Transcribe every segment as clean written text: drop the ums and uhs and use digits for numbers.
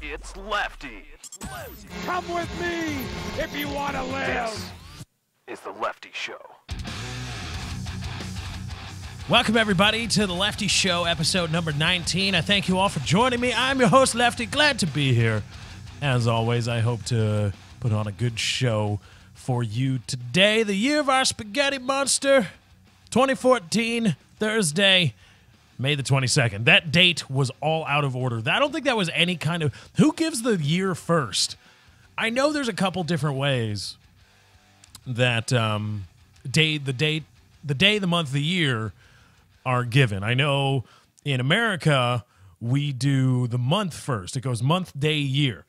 It's Lefty. Come with me if you want to live. This is the Lefty Show. Welcome, everybody, to the Lefty Show, episode number 19. I thank you all for joining me. I'm your host, Lefty. Glad to be here. As always, I hope to put on a good show for you today. The year of our spaghetti monster, 2014, Thursday, May the 22nd. That date was all out of order. I don't think that was any kind of... Who gives the year first? I know there's a couple different ways that the day, the month, the year are given. I know in America, we do the month first. It goes month, day, year.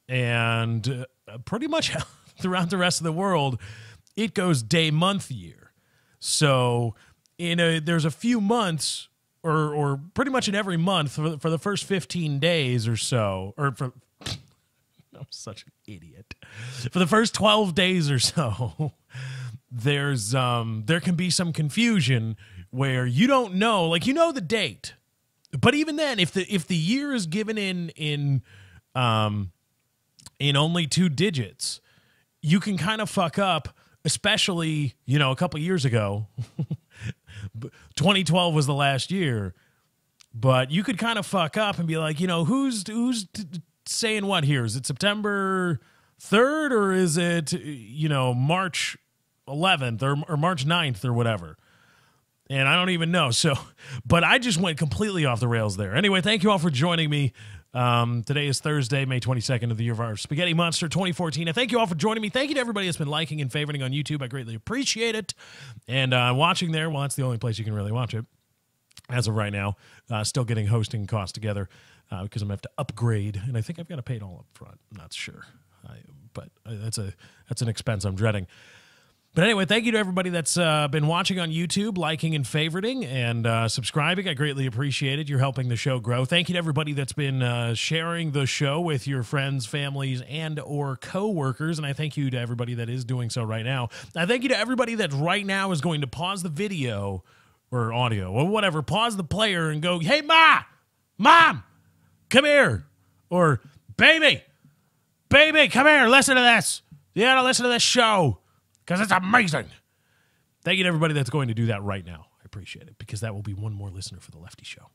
And pretty much throughout the rest of the world, it goes day, month, year. So there's a few months... Or pretty much in every month for the first 15 days or so, I'm such an idiot. For the first 12 days or so, there can be some confusion where you don't know, like you know the date, but even then, if the year is given in only 2 digits, you can kind of fuck up, especially a couple years ago. 2012 was the last year, but you could kind of fuck up and be like, who's saying what here? Is it September 3rd or is it, March 11th or March 9th or whatever? And I don't even know. So, but I just went completely off the rails there. Anyway, thank you all for joining me. Today is Thursday, May 22nd of the year of our Spaghetti Monster 2014. And thank you all for joining me. Thank you to everybody that's been liking and favoriting on YouTube. I greatly appreciate it. And watching there, well, that's the only place you can really watch it as of right now. Still getting hosting costs together because I'm going to have to upgrade. And I think I've got to pay it all up front. I'm not sure. But that's an expense I'm dreading. But anyway, thank you to everybody that's been watching on YouTube, liking and favoriting, and subscribing. I greatly appreciate it. You're helping the show grow. Thank you to everybody that's been sharing the show with your friends, families, and or coworkers. And I thank you to everybody that is doing so right now. I thank you to everybody that right now is going to pause the video or audio or whatever, pause the player and go, "Hey, Mom, come here," or baby, come here, listen to this. You gotta listen to this show. Because it's amazing. Thank you to everybody that's going to do that right now. I appreciate it because that will be one more listener for the Lefty Show.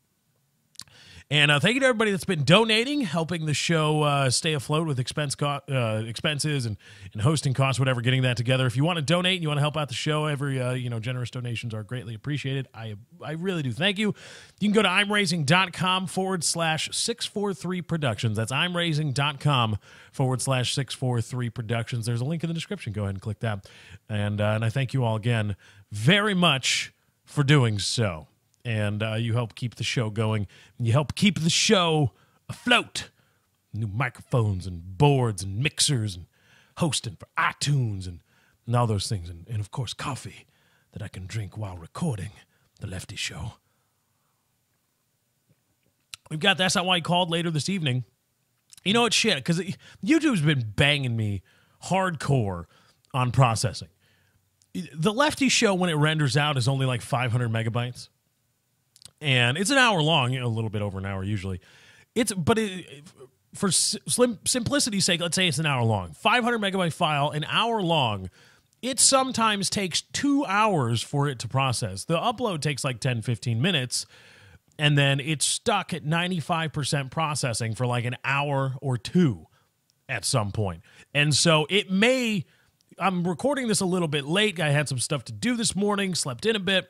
And thank you to everybody that's been donating, helping the show stay afloat with expenses and hosting costs, whatever, getting that together. If you want to donate and you want to help out the show, every generous donations are greatly appreciated. I really do. Thank you. You can go to imraising.com/643productions. That's imraising.com/643productions. There's a link in the description. Go ahead and click that. And I thank you all again very much for doing so. And you help keep the show going. And you help keep the show afloat. New microphones and boards and mixers and hosting for iTunes and all those things. And, of course, coffee that I can drink while recording the Lefty Show. We've got That's Not Why You Called later this evening. You know what, shit, because YouTube's been banging me hardcore on processing. The Lefty Show, when it renders out, is only like 500 megabytes. And it's an hour long, a little bit over an hour usually. For simplicity's sake, let's say it's an hour long. 500 megabyte file, an hour long. It sometimes takes 2 hours for it to process. The upload takes like 10, 15 minutes, and then it's stuck at 95% processing for like an hour or two at some point. And so I'm recording this a little bit late. I had some stuff to do this morning, slept in a bit,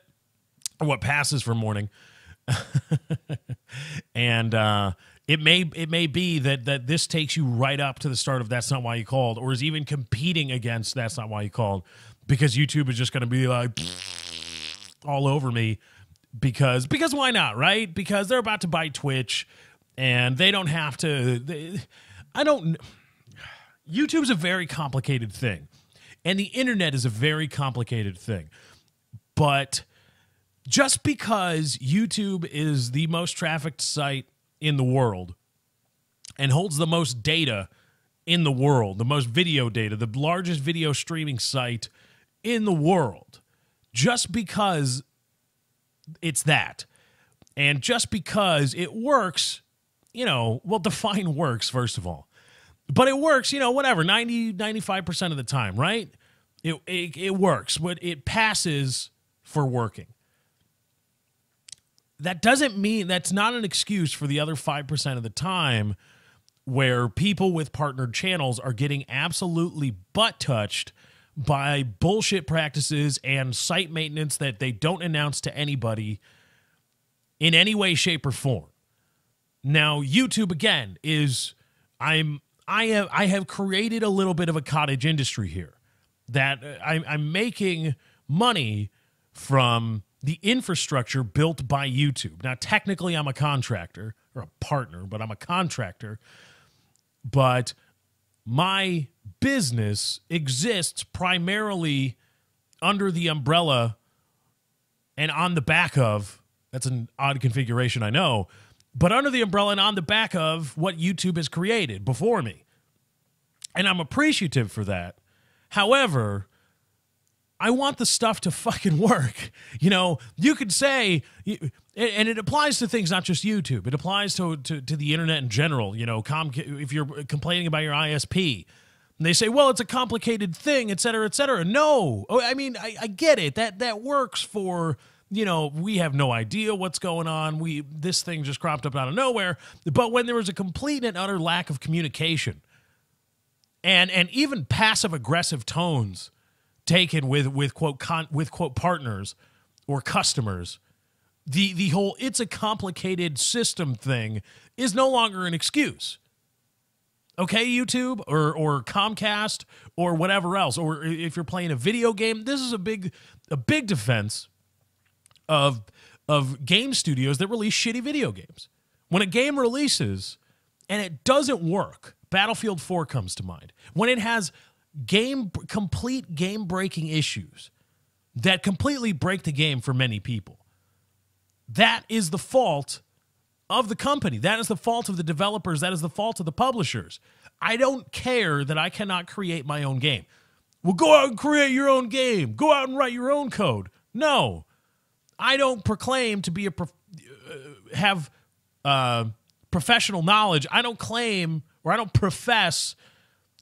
or what passes for morning. And it may be that this takes you right up to the start of That's Not Why You Called, or is even competing against That's Not Why You Called, because YouTube is just going to be like all over me because why not, right? Because they're about to buy Twitch and they don't have to. YouTube's a very complicated thing, and the internet is a very complicated thing, but just because YouTube is the most trafficked site in the world and holds the most data in the world, the most video data, the largest video streaming site in the world, just because it's that, and just because it works define works, first of all. But it works, whatever, 95% of the time, right? It works, but it passes for working. That doesn't mean, that's not an excuse for the other 5% of the time where people with partnered channels are getting absolutely butt-touched by bullshit practices and site maintenance that they don't announce to anybody in any way, shape, or form. Now, YouTube, again, I have created a little bit of a cottage industry here that I'm making money from the infrastructure built by YouTube. Now, technically, I'm a contractor or a partner, but I'm a contractor. But my business exists primarily under the umbrella and on the back of, that's an odd configuration, I know, but under the umbrella and on the back of what YouTube has created before me. And I'm appreciative for that. However, I want the stuff to fucking work. You could say, and it applies to things, not just YouTube. It applies to the internet in general. If you're complaining about your ISP, and they say, well, it's a complicated thing, et cetera, et cetera. No. I mean, I get it. That works for, we have no idea what's going on. This thing just cropped up out of nowhere. But when there was a complete and utter lack of communication and even passive-aggressive tones taken with quote partners or customers, the whole it's a complicated system thing is no longer an excuse. Okay, YouTube or Comcast or whatever else, or if you're playing a video game, this is a big defense of game studios that release shitty video games. When a game releases and it doesn't work, Battlefield 4 comes to mind. When it has complete game-breaking issues that completely break the game for many people, that is the fault of the company. That is the fault of the developers. That is the fault of the publishers. I don't care that I cannot create my own game. Well, go out and create your own game. Go out and write your own code. No, I don't proclaim to be have professional knowledge. I don't claim or I don't profess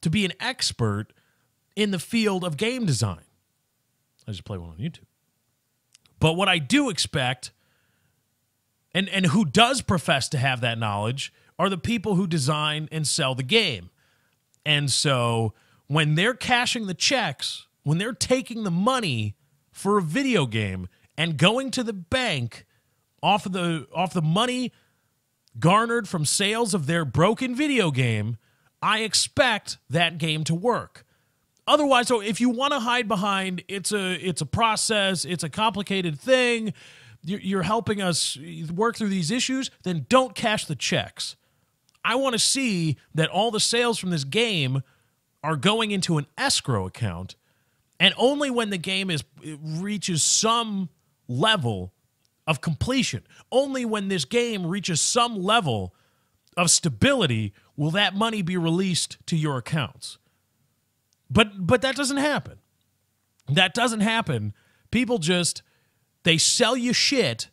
to be an expert in the field of game design. I just play one on YouTube. But what I do expect, and who does profess to have that knowledge, are the people who design and sell the game. And so when they're cashing the checks, when they're taking the money for a video game and going to the bank off the money garnered from sales of their broken video game, I expect that game to work. Otherwise, so if you want to hide behind it's a process, it's a complicated thing, you're helping us work through these issues, then don't cash the checks. I want to see that all the sales from this game are going into an escrow account, and only when the game reaches some level of completion, only when this game reaches some level of stability will that money be released to your accounts. But that doesn't happen. That doesn't happen. People they sell you shit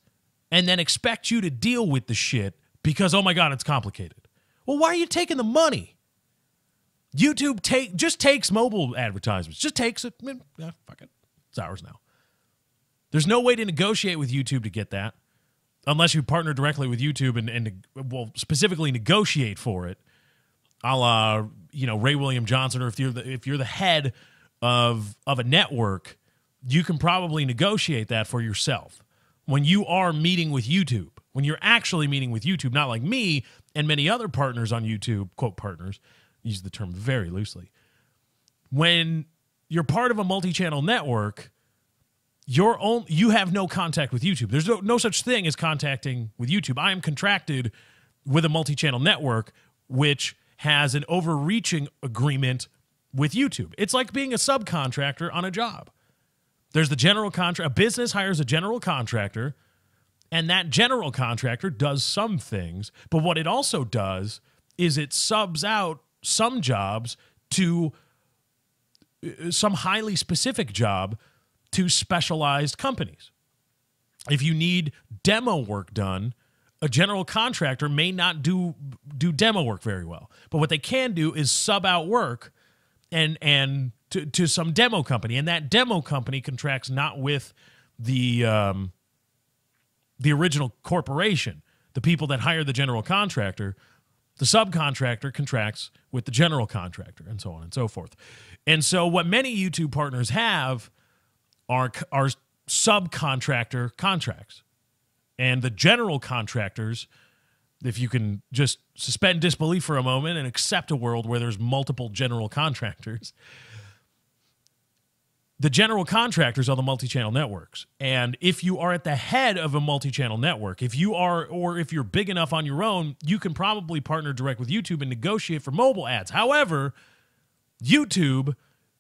and then expect you to deal with the shit because, oh my God, it's complicated. Well, why are you taking the money? YouTube just takes mobile advertisements. Just takes it. Yeah, fuck it. It's ours now. There's no way to negotiate with YouTube to get that unless you partner directly with YouTube and specifically negotiate for it, a la Ray William Johnson, or if you're the head of a network, you can probably negotiate that for yourself when you are meeting with YouTube, when you're actually meeting with YouTube, not like me and many other partners on YouTube, quote partners, use the term very loosely. When you're part of a multi-channel network, you have no contact with YouTube. There's no such thing as contacting with YouTube. I am contracted with a multi-channel network, which has an overreaching agreement with YouTube. It's like being a subcontractor on a job. There's the general contract. A business hires a general contractor, and that general contractor does some things, but what it also does is it subs out some jobs to some highly specific job to specialized companies. If you need demo work done a general contractor may not do demo work very well. But what they can do is sub out work and to some demo company. And that demo company contracts not with the original corporation, the people that hire the general contractor. The subcontractor contracts with the general contractor, and so on and so forth. And so what many YouTube partners have are subcontractor contracts. And the general contractors, if you can just suspend disbelief for a moment and accept a world where there's multiple general contractors, the general contractors are the multi-channel networks. And if you are at the head of a multi-channel network, if you're big enough on your own, you can probably partner direct with YouTube and negotiate for mobile ads. However, YouTube,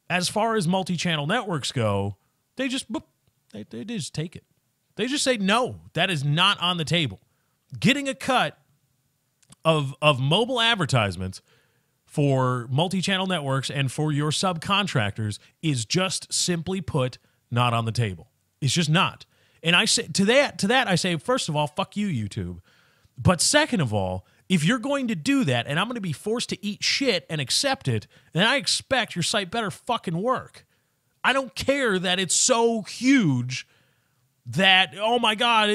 as far as multi-channel networks go, they just take it. They just say, no, that is not on the table. Getting a cut of mobile advertisements for multi-channel networks and for your subcontractors is just simply put not on the table. It's just not. And I say to that I say, first of all, fuck you, YouTube. But second of all, if you're going to do that and I'm going to be forced to eat shit and accept it, then I expect your site better fucking work. I don't care that it's so huge that, oh my God,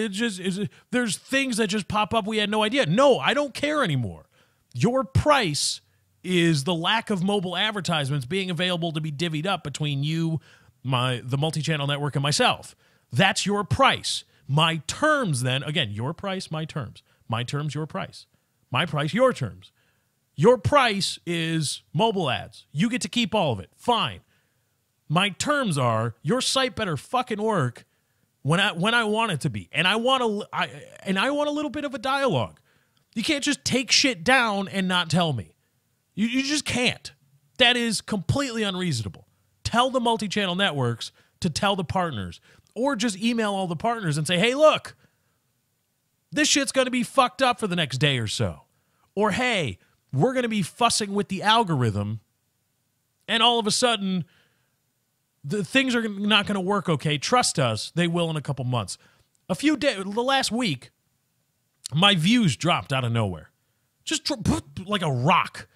there's things that just pop up we had no idea. No, I don't care anymore. Your price is the lack of mobile advertisements being available to be divvied up between you, the multi-channel network, and myself. That's your price. My terms then, again, your price, my terms. My terms, your price. My price, your terms. Your price is mobile ads. You get to keep all of it. Fine. My terms are your site better fucking work when I want it to be. And I want a little bit of a dialogue. You can't just take shit down and not tell me. You just can't. That is completely unreasonable. Tell the multi-channel networks to tell the partners, or just email all the partners and say, hey, look, this shit's going to be fucked up for the next day or so. Or, hey, we're going to be fussing with the algorithm, and all of a sudden, the things are not going to work okay. Trust us, they will in a couple months. The last week, my views dropped out of nowhere. Just like a rock.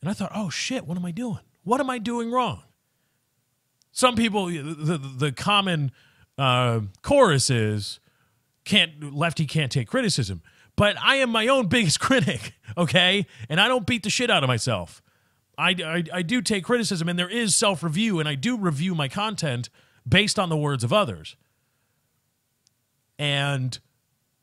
And I thought, oh shit, what am I doing? What am I doing wrong? Some people, the common chorus is, Lefty can't take criticism. But I am my own biggest critic, okay? And I don't beat the shit out of myself. I do take criticism, and there is self-review, and I do review my content based on the words of others. And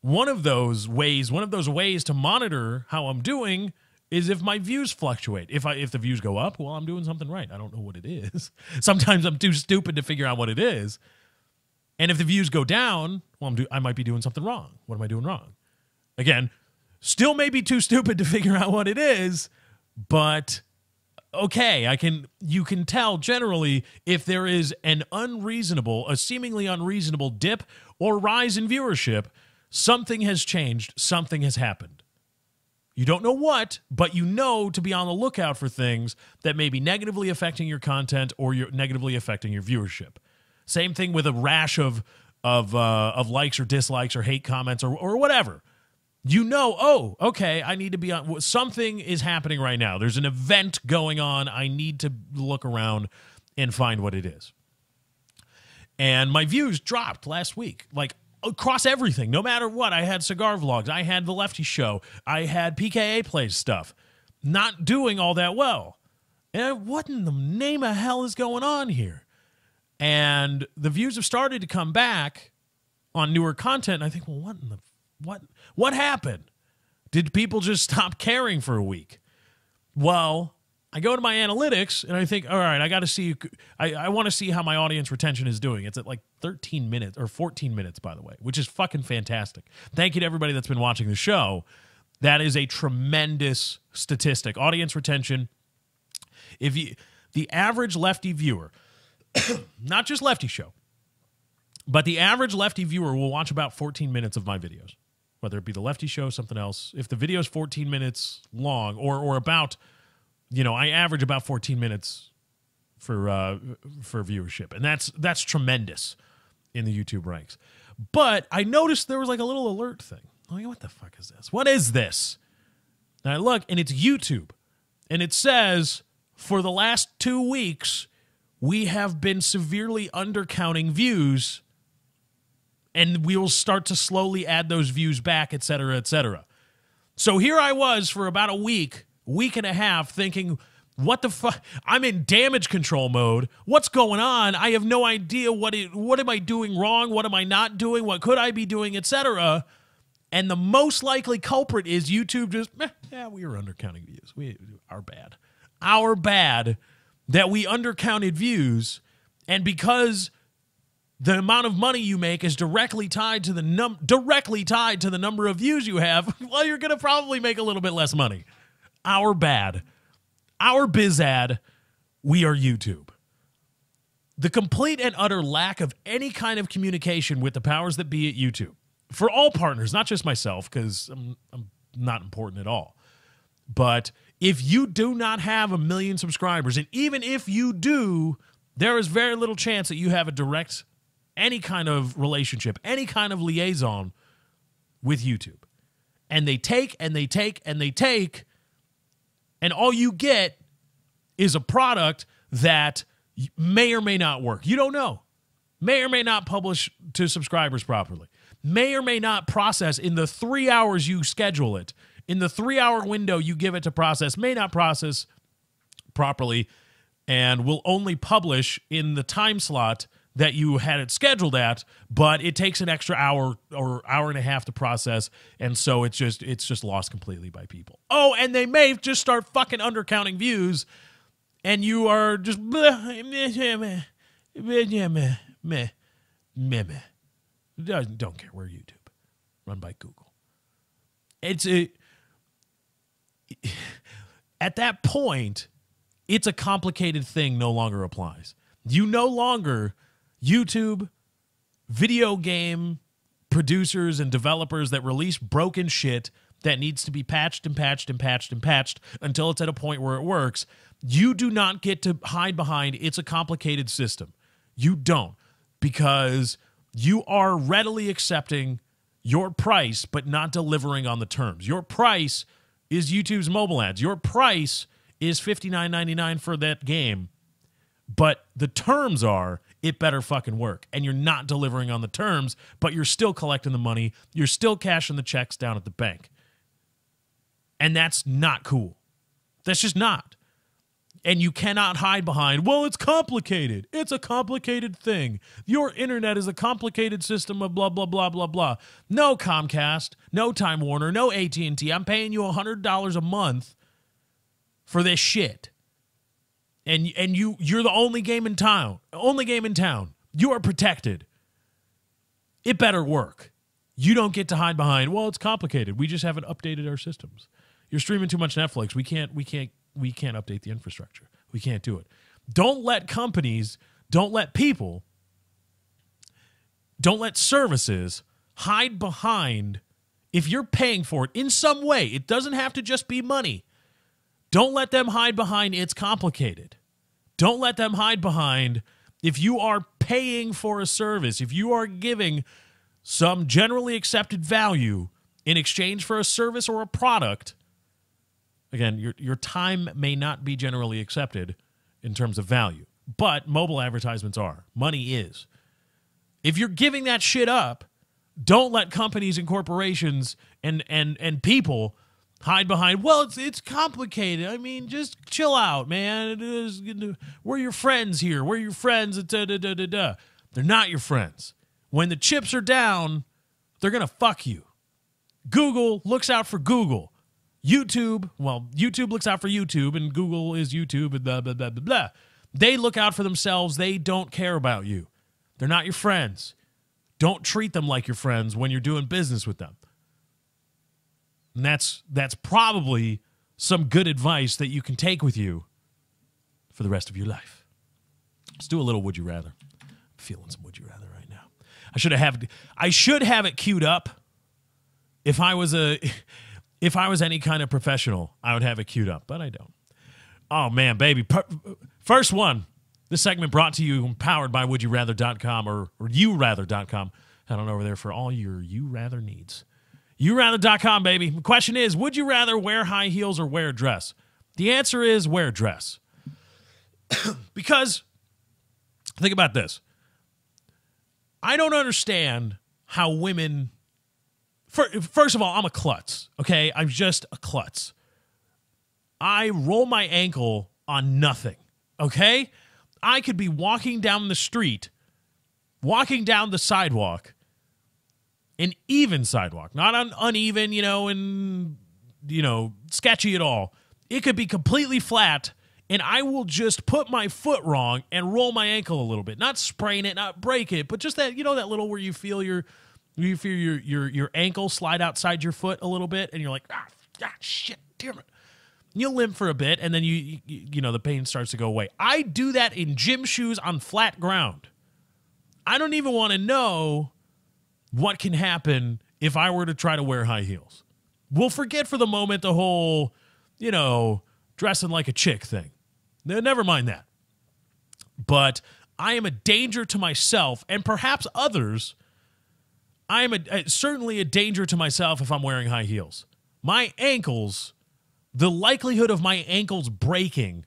one of those ways to monitor how I'm doing is if my views fluctuate. If the views go up, well, I'm doing something right. I don't know what it is. Sometimes I'm too stupid to figure out what it is. And if the views go down, well, I might be doing something wrong. What am I doing wrong? Again, still may be too stupid to figure out what it is, but okay, you can tell generally if there is a seemingly unreasonable dip or rise in viewership, something has changed, something has happened. You don't know what, but you know to be on the lookout for things that may be negatively affecting your content or negatively affecting your viewership. Same thing with a rash of likes or dislikes or hate comments or whatever. You know, oh, okay, I need to be on. Something is happening right now. There's an event going on. I need to look around and find what it is. And my views dropped last week, like across everything, no matter what. I had cigar vlogs. I had the Lefty show. I had PKA plays stuff. Not doing all that well. And what in the name of hell is going on here? And the views have started to come back on newer content. And I think, well, what happened? Did people just stop caring for a week? Well, I go to my analytics and I think, all right, I got to see. I want to see how my audience retention is doing. It's at like 13 minutes or 14 minutes, by the way, which is fucking fantastic. Thank you to everybody that's been watching the show. That is a tremendous statistic. Audience retention. The average Lefty viewer, not just Lefty show, but the average Lefty viewer will watch about 14 minutes of my videos. Whether it be the Lefty show, something else. If the video is 14 minutes long or about, I average about 14 minutes for viewership. And that's tremendous in the YouTube ranks. But I noticed there was like a little alert thing. like, what the fuck is this? What is this? And I look, and it's YouTube. And it says, for the last 2 weeks, we have been severely undercounting views, and we will start to slowly add those views back, et cetera, et cetera. So here I was for about a week and a half thinking, what the fuck? I'm in damage control mode. What's going on? I have no idea what am I doing wrong? What am I not doing? What could I be doing, et cetera? And the most likely culprit is YouTube just, we were undercounting views. Our bad that we undercounted views, and because the amount of money you make is directly tied to the number of views you have, well, you're going to probably make a little bit less money. Our bad. Our bizad. We are YouTube. The complete and utter lack of any kind of communication with the powers that be at YouTube. For all partners, not just myself, because I'm not important at all. But if you do not have 1 million subscribers, and even if you do, there is very little chance that you have a direct, any kind of relationship, any kind of liaison with YouTube. And they take, and they take, and they take, and all you get is a product that may or may not work. You don't know. May or may not publish to subscribers properly. May or may not process in the 3 hours you schedule it. In the 3-hour window you give it to process, may not process properly, and will only publish in the time slot that you had it scheduled at, but it takes an extra hour or hour and a half to process, and so it's just lost completely by people. Oh, and they may just start fucking undercounting views, and you are just don't care. We're YouTube, run by Google. At that point, it's a complicated thing no longer applies. You no longer, YouTube, video game producers and developers that release broken shit that needs to be patched and patched and patched and patched until it's at a point where it works. You do not get to hide behind it's a complicated system. You don't, because you are readily accepting your price but not delivering on the terms. Your price is YouTube's mobile ads. Your price is $59.99 for that game. But the terms are, it better fucking work. And you're not delivering on the terms, but you're still collecting the money. You're still cashing the checks down at the bank. And that's not cool. That's just not. And you cannot hide behind, well, it's complicated. It's a complicated thing. Your internet is a complicated system of blah, blah, blah, blah, blah. No Comcast, no Time Warner, no AT&T. I'm paying you $100 a month for this shit. And you're the only game in town. Only game in town. You are protected. It better work. You don't get to hide behind, well, it's complicated. We just haven't updated our systems. You're streaming too much Netflix. We can't update the infrastructure. We can't do it. Don't let companies, don't let people, don't let services hide behind, if you're paying for it in some way, it doesn't have to just be money. Don't let them hide behind it's complicated. Don't let them hide behind, if you are paying for a service, if you are giving some generally accepted value in exchange for a service or a product, again, your time may not be generally accepted in terms of value, but mobile advertisements are. Money is. If you're giving that shit up, don't let companies and corporations and people hide behind, well, it's complicated. I mean, just chill out, man. We're your friends here. We're your friends. They're not your friends. When the chips are down, they're going to fuck you. Google looks out for Google. YouTube looks out for YouTube, and Google is YouTube, and blah, blah, blah, blah, blah. They look out for themselves. They don't care about you. They're not your friends. Don't treat them like your friends when you're doing business with them. And that's probably some good advice that you can take with you for the rest of your life. Let's do a little Would You Rather. I'm feeling some Would You Rather right now. I should have it queued up. If I was any kind of professional, I would have it queued up, but I don't. Oh, man, baby. First one. This segment brought to you and powered by WouldyouRather.com or YouRather.com. Head on over there for all your You Rather needs. YouRather.com, baby. The question is, would you rather wear high heels or wear a dress? The answer is wear a dress. Because, think about this. I don't understand how women... First of all, I'm a klutz, okay? I'm just a klutz. I roll my ankle on nothing, okay? I could be walking down the street, walking down the sidewalk, an even sidewalk, not an uneven, and, sketchy at all. It could be completely flat, and I will just put my foot wrong and roll my ankle a little bit. Not sprain it, not break it, but just that, that little where you feel your ankle slide outside your foot a little bit, and you're like, shit, damn it. You'll limp for a bit, and then the pain starts to go away. I do that in gym shoes on flat ground. I don't even want to know what can happen if I were to try to wear high heels. We'll forget for the moment the whole, dressing like a chick thing. Never mind that. But I am a danger to myself and perhaps others. I am certainly a danger to myself if I'm wearing high heels. My ankles, the likelihood of my ankles breaking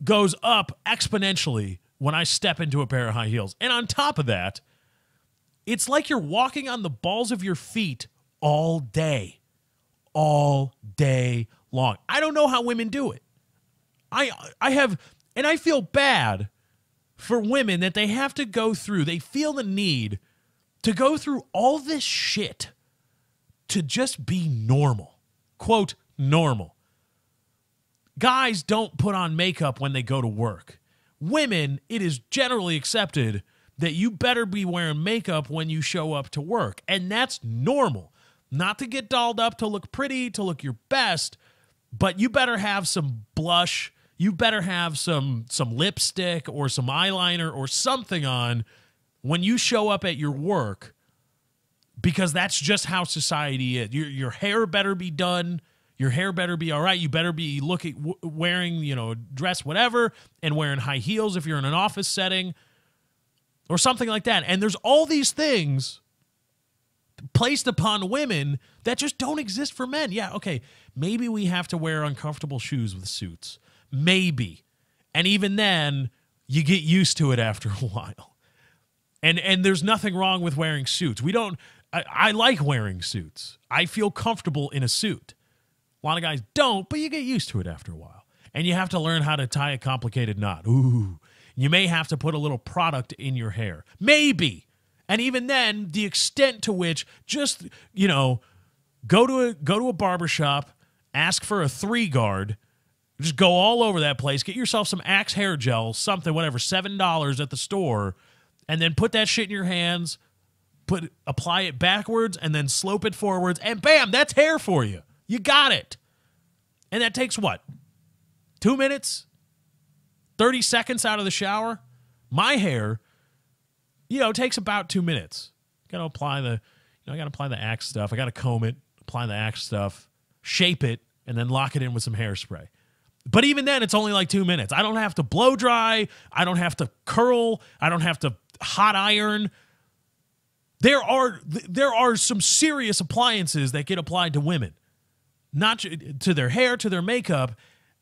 goes up exponentially when I step into a pair of high heels. And on top of that, it's like you're walking on the balls of your feet all day long. I don't know how women do it. I feel bad for women that they have to go through, they feel the need to go through all this shit to just be normal. Quote, normal. Guys don't put on makeup when they go to work. Women, it is generally accepted that you better be wearing makeup when you show up to work. And that's normal. Not to get dolled up, to look pretty, to look your best, but you better have some blush, you better have some lipstick or some eyeliner or something on when you show up at your work, because that's just how society is. Your hair better be done. Your hair better be all right. You better be wearing, a dress, whatever, and wearing high heels if you're in an office setting or something like that. And there's all these things placed upon women that just don't exist for men. Yeah, okay, maybe we have to wear uncomfortable shoes with suits. Maybe. And even then, you get used to it after a while. And there's nothing wrong with wearing suits. I like wearing suits. I feel comfortable in a suit. A lot of guys don't, but you get used to it after a while. And you have to learn how to tie a complicated knot. Ooh. You may have to put a little product in your hair. Maybe. And even then, the extent to which just, go to a barbershop, ask for a 3-guard, just go all over that place, get yourself some Axe hair gel, something, whatever, $7 at the store, and then put that shit in your hands, apply it backwards, and then slope it forwards, and bam, that's hair for you. You got it. And that takes what? 2 minutes? 30 seconds out of the shower? My hair, takes about 2 minutes. Gotta apply the Axe stuff. I gotta comb it, apply the Axe stuff, shape it, and then lock it in with some hairspray. But even then, it's only like 2 minutes. I don't have to blow dry. I don't have to curl. I don't have to hot iron. There are some serious appliances that get applied to women, not to their hair, to their makeup,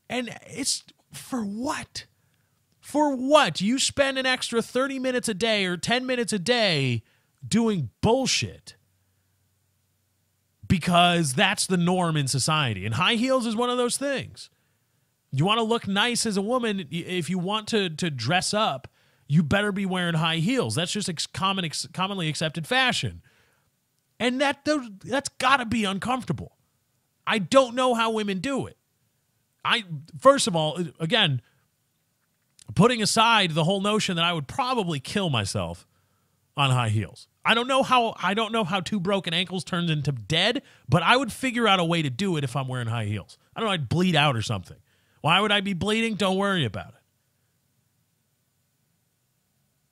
and it's for what? For what? You spend an extra 30 minutes a day or 10 minutes a day doing bullshit because that's the norm in society. And high heels is one of those things. You want to look nice as a woman, if you want to dress up, you better be wearing high heels. That's just commonly accepted fashion. And that's got to be uncomfortable. I don't know how women do it. First of all, again, putting aside the whole notion that I would probably kill myself on high heels. I don't know how 2 broken ankles turns into dead, but I would figure out a way to do it if I'm wearing high heels. I don't know, I'd bleed out or something. Why would I be bleeding? Don't worry about it.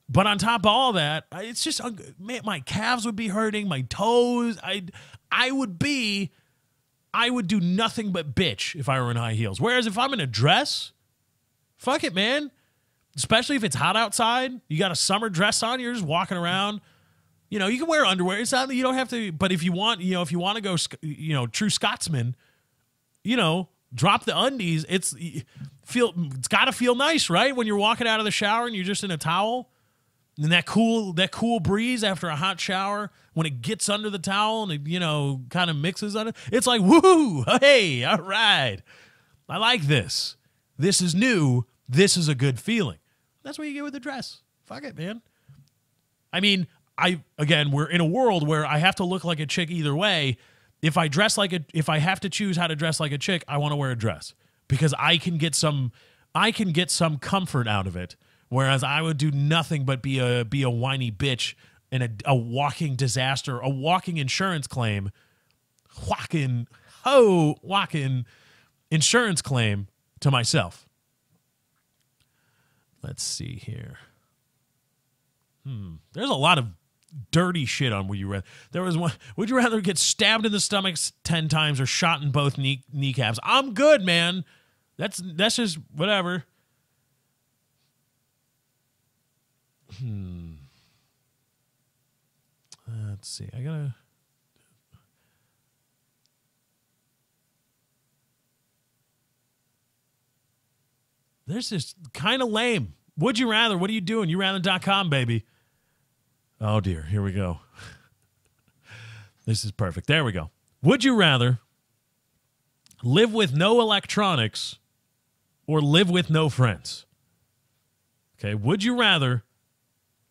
But on top of all that, it's just, my calves would be hurting, my toes. I would do nothing but bitch if I were in high heels. Whereas if I'm in a dress, fuck it, man. Especially if it's hot outside, you got a summer dress on, you're just walking around. You know, you can wear underwear. It's not that you don't have to, but if you want, you know, if you want to go, you know, true Scotsman, you know, drop the undies. It's got to feel nice, right? When you're walking out of the shower and you're just in a towel, and that cool breeze after a hot shower, when it gets under the towel and it, you know, kind of mixes on it, it's like, woo, hey, all right. I like this. This is new. This is a good feeling. That's what you get with the dress. Fuck it, man. I mean, we're in a world where I have to look like a chick either way. If I have to choose how to dress like a chick, I want to wear a dress because I can get some comfort out of it. Whereas I would do nothing but be a whiny bitch and a walking disaster, a walking insurance claim, walking insurance claim to myself. Let's see here. There's a lot of dirty shit on Would You Rather. There was one. Would you rather get stabbed in the stomach 10 times or shot in both kneecaps? I'm good, man. That's just whatever. Let's see. This is kind of lame. Would you rather? What are you doing? YouRather.com, baby. Oh, dear. Here we go. This is perfect. There we go. Would you rather live with no electronics or live with no friends? Okay. Would you rather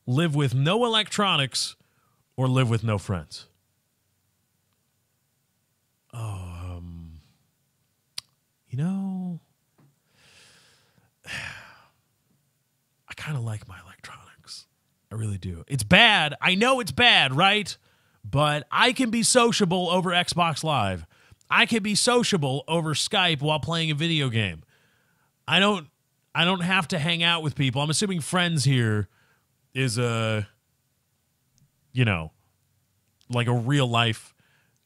live with no electronics or live with no friends? You know, I kind of like my electronics. I really do. It's bad. I know it's bad, right? But I can be sociable over Xbox Live. I can be sociable over Skype while playing a video game. I don't have to hang out with people. I'm assuming friends here is like a real life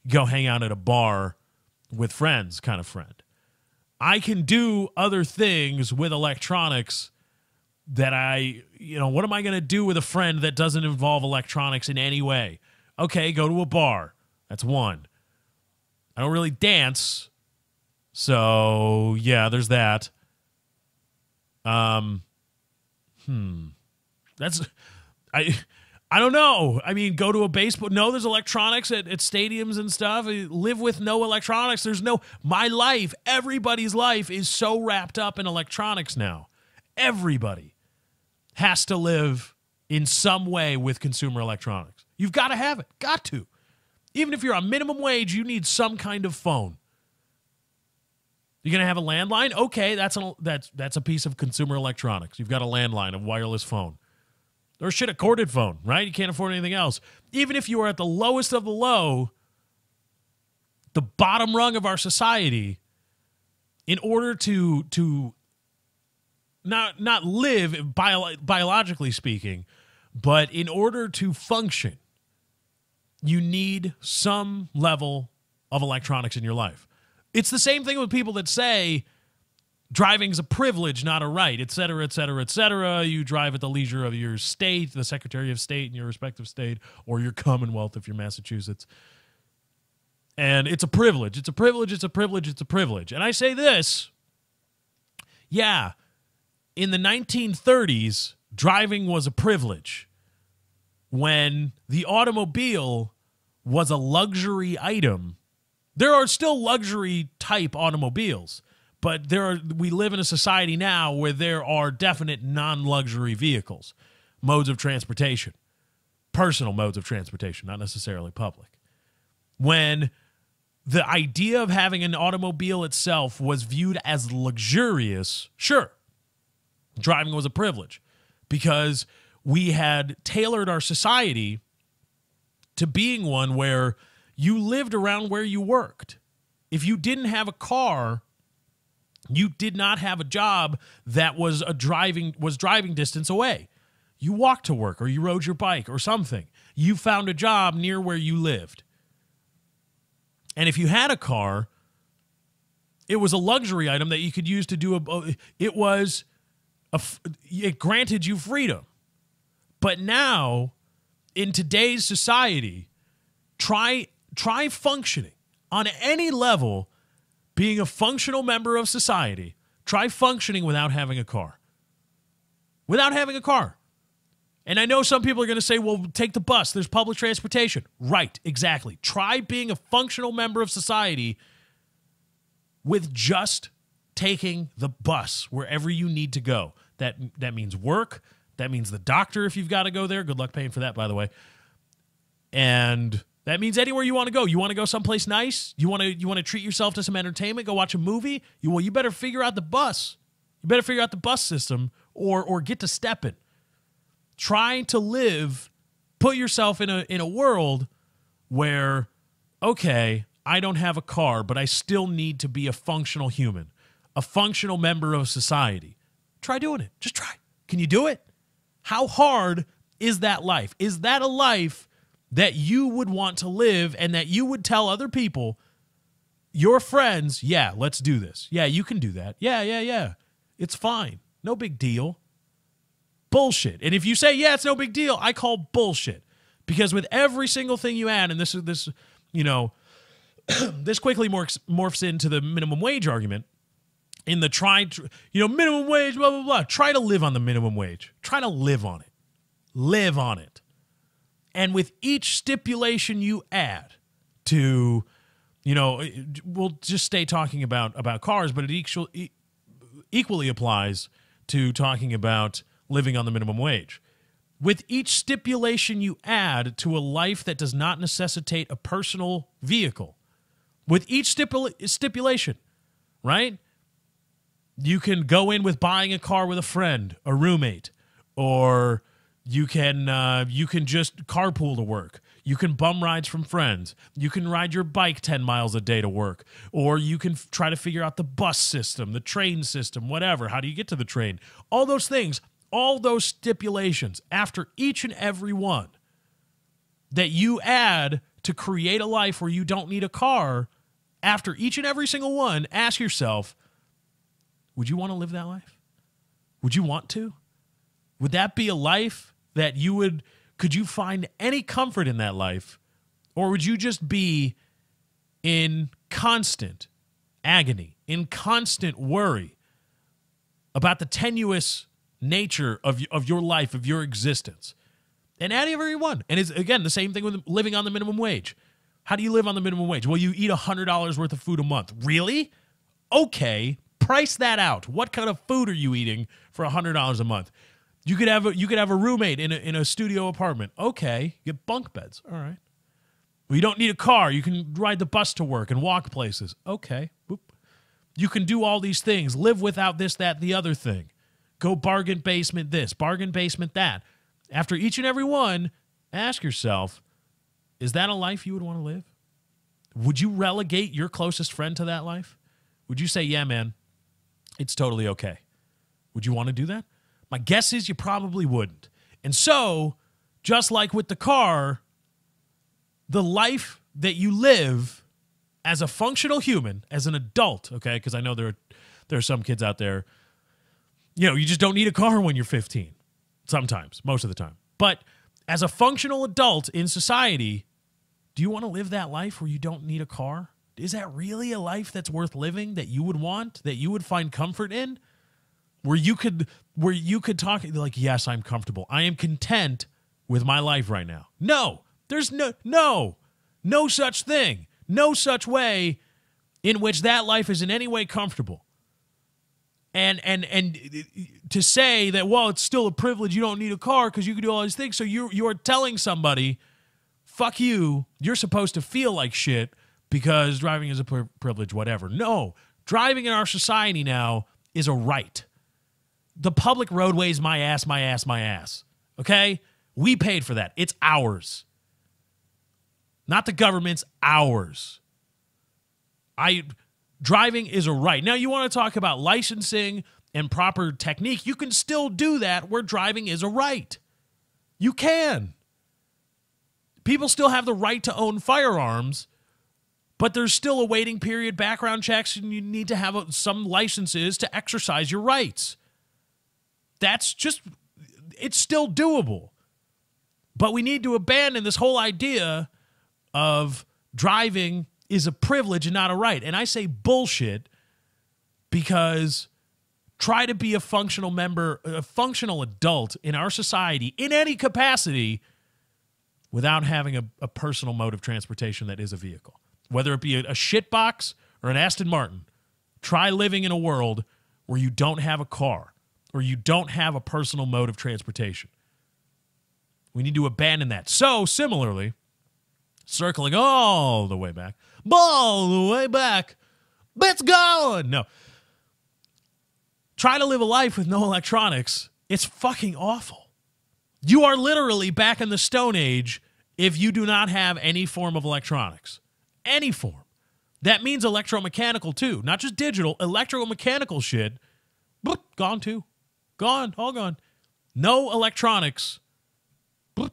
go hang out at a bar with friends kind of friend. I can do other things with electronics that what am I going to do with a friend that doesn't involve electronics in any way? Okay, go to a bar. That's one. I don't really dance. So, yeah, there's that. I don't know. I mean, go to a baseball. No, there's electronics at stadiums and stuff. Live with no electronics. My life, everybody's life is so wrapped up in electronics now. Everybody has to live in some way with consumer electronics. You've got to have it. Got to. Even if you're on minimum wage, you need some kind of phone. You're going to have a landline? Okay, that's a piece of consumer electronics. You've got a landline, a wireless phone. Or shit, a corded phone, right? You can't afford anything else. Even if you are at the lowest of the low, the bottom rung of our society, in order to not live biologically speaking, but in order to function, you need some level of electronics in your life. It's the same thing with people that say driving's a privilege, not a right, et cetera, et cetera, et cetera. You drive at the leisure of your state, the Secretary of State in your respective state, or your Commonwealth if you're Massachusetts. And it's a privilege. It's a privilege. It's a privilege. It's a privilege. And I say this, yeah, in the 1930s, driving was a privilege when the automobile was a luxury item. There are still luxury type automobiles, but we live in a society now where there are definite non-luxury vehicles, modes of transportation, personal modes of transportation, not necessarily public. When the idea of having an automobile itself was viewed as luxurious, sure, driving was a privilege because we had tailored our society to being one where you lived around where you worked. If you didn't have a car, you did not have a job that was driving distance away. You walked to work or you rode your bike or something. You found a job near where you lived. And if you had a car, it was a luxury item that you could use to do it granted you freedom. But now in today's society, try functioning on any level, being a functional member of society. Try functioning without having a car. Without having a car. And I know some people are going to say, well, take the bus. There's public transportation. Right, exactly. Try being a functional member of society with just taking the bus wherever you need to go. That means work. That means the doctor if you've got to go there. Good luck paying for that, by the way. And that means anywhere you want to go. You want to go someplace nice? You want to treat yourself to some entertainment? Go watch a movie? You better figure out the bus. You better figure out the bus system or get to stepping. Try to live, put yourself in a world where, okay, I don't have a car, but I still need to be a functional human, a functional member of society. Try doing it. Just try. Can you do it? How hard is that life? Is that a life that you would want to live and that you would tell other people, your friends, yeah, let's do this. Yeah, you can do that. Yeah. It's fine. No big deal. Bullshit. And if you say, yeah, it's no big deal, I call bullshit. Because with every single thing you add, and this this quickly morphs into the minimum wage argument, in the minimum wage, blah, blah, blah. Try to live on the minimum wage. Try to live on it. Live on it. And with each stipulation you add to, we'll just stay talking about cars, but it equally applies to talking about living on the minimum wage. With each stipulation you add to a life that does not necessitate a personal vehicle, with each stipulation, right? You can go in with buying a car with a friend, a roommate, or you can just carpool to work. You can bum rides from friends. You can ride your bike 10 miles a day to work. Or you can try to figure out the bus system, the train system, whatever. How do you get to the train? All those things, all those stipulations, after each and every one that you add to create a life where you don't need a car, after each and every single one, ask yourself, would you want to live that life? Would you want to? Would that be a life that could you find any comfort in that life? Or would you just be in constant agony, in constant worry about the tenuous nature of your life, of your existence? And add everyone. And it's, again, the same thing with living on the minimum wage. How do you live on the minimum wage? Well, you eat $100 worth of food a month. Really? Okay. Price that out. What kind of food are you eating for $100 a month? You could have a roommate in a studio apartment. Okay, you get bunk beds. All right. Well, you don't need a car. You can ride the bus to work and walk places. Okay. Boop. You can do all these things. Live without this, that, the other thing. Go bargain basement this, bargain basement that. After each and every one, ask yourself, is that a life you would want to live? Would you relegate your closest friend to that life? Would you say, yeah, man, it's totally okay? Would you want to do that? My guess is you probably wouldn't. And so, just like with the car, the life that you live as a functional human, as an adult, okay, because I know there are some kids out there, you just don't need a car when you're 15. Sometimes, most of the time. But as a functional adult in society, do you want to live that life where you don't need a car? Is that really a life that's worth living, that you would want, that you would find comfort in? Where you could talk like, yes, I'm comfortable. I am content with my life right now. No, there's no such thing. No such way in which that life is in any way comfortable. And to say that, well, it's still a privilege, you don't need a car because you can do all these things. So you're telling somebody, fuck you, you're supposed to feel like shit because driving is a privilege, whatever. No, driving in our society now is a right. The public roadway is my ass, my ass, my ass. Okay? We paid for that. It's ours. Not the government's, ours. Driving is a right. Now, you want to talk about licensing and proper technique, you can still do that where driving is a right. You can. People still have the right to own firearms, but there's still a waiting period, background checks, and you need to have some licenses to exercise your rights. It's still doable. But we need to abandon this whole idea of driving is a privilege and not a right. And I say bullshit because try to be a functional member, a functional adult in our society in any capacity without having a personal mode of transportation that is a vehicle. Whether it be a shitbox or an Aston Martin, try living in a world where you don't have a car or you don't have a personal mode of transportation. We need to abandon that. So, similarly, circling all the way back, let's go. No. Try to live a life with no electronics. It's fucking awful. You are literally back in the Stone Age if you do not have any form of electronics. Any form. That means electromechanical too. Not just digital, electromechanical shit. Boop, gone too. Gone, all gone. No electronics. Boop,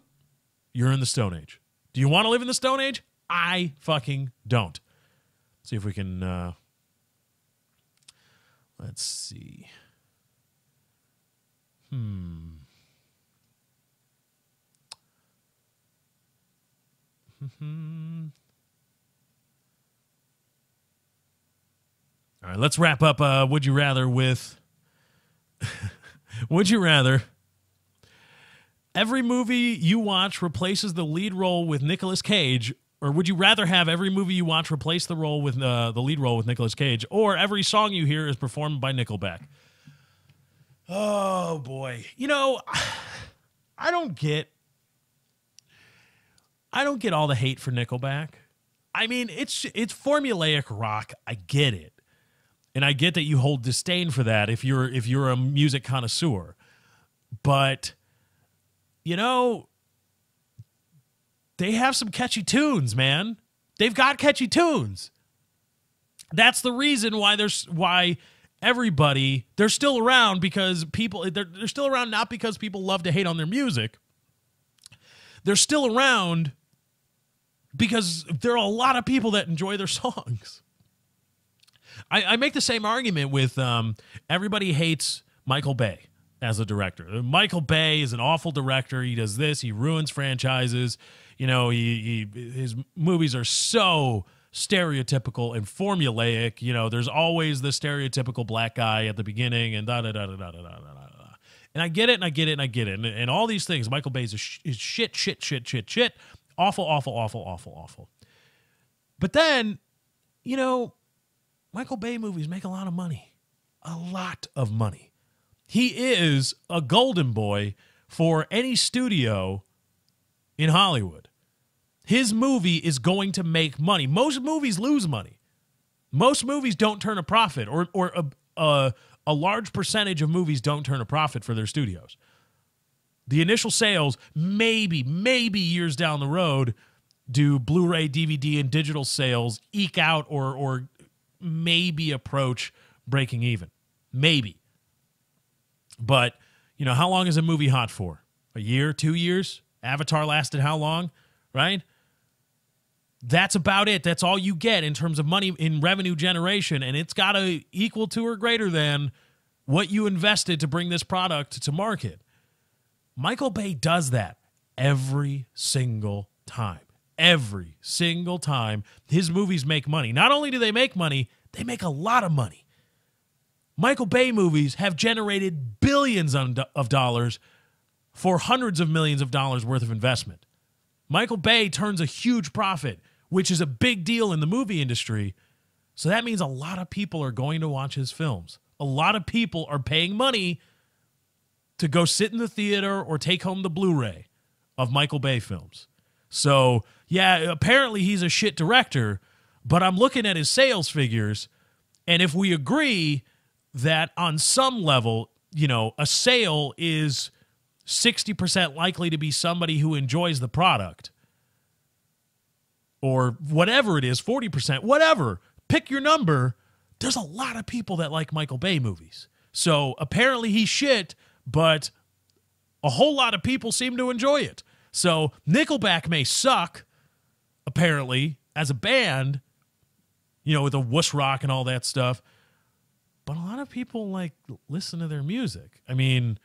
you're in the Stone Age. Do you want to live in the Stone Age? I fucking don't. See if we can... Let's see. All right, let's wrap up Would You Rather with... Would you rather every movie you watch replaces the lead role with Nicolas Cage, or would you rather have every movie you watch replace the role with the lead role with Nicolas Cage, or every song you hear is performed by Nickelback? Oh boy, you know, I don't get all the hate for Nickelback. I mean, it's formulaic rock. I get it, and I get that you hold disdain for that if you're a music connoisseur, but you know, they have some catchy tunes, man. They've got catchy tunes. That's the reason why everybody, they're still around, because they're still around not because people love to hate on their music. They're still around because there are a lot of people that enjoy their songs. I make the same argument with everybody hates Michael Bay as a director. Michael Bay is an awful director. He does this. He ruins franchises. You know, his movies are so stereotypical and formulaic. You know, there's always the stereotypical black guy at the beginning and da-da-da-da-da-da-da-da. And I get it, and I get it, and I get it. And all these things, Michael Bay is shit. Awful, awful, awful, awful, awful. But then, you know, Michael Bay movies make a lot of money. A lot of money. He is a golden boy for any studio in Hollywood. His movie is going to make money. Most movies lose money. Most movies don't turn a profit, or a large percentage of movies don't turn a profit for their studios. The initial sales, maybe years down the road, do Blu-ray, DVD, and digital sales eke out or maybe approach breaking even. Maybe. But, you know, how long is a movie hot for? A year, 2 years? Avatar lasted how long? Right? That's about it. That's all you get in terms of money in revenue generation, and it's got to equal to or greater than what you invested to bring this product to market. Michael Bay does that every single time. Every single time his movies make money. Not only do they make money, they make a lot of money. Michael Bay movies have generated billions of dollars for hundreds of millions of dollars worth of investment. Michael Bay turns a huge profit, which is a big deal in the movie industry. So that means a lot of people are going to watch his films. A lot of people are paying money to go sit in the theater or take home the Blu-ray of Michael Bay films. So, yeah, apparently he's a shit director, but I'm looking at his sales figures, and if we agree that on some level, you know, a sale is 60% likely to be somebody who enjoys the product, or whatever it is, 40%, whatever, pick your number, there's a lot of people that like Michael Bay movies. So apparently he's shit, but a whole lot of people seem to enjoy it. So Nickelback may suck, apparently, as a band, you know, with the wuss rock and all that stuff, but a lot of people like listen to their music. I mean,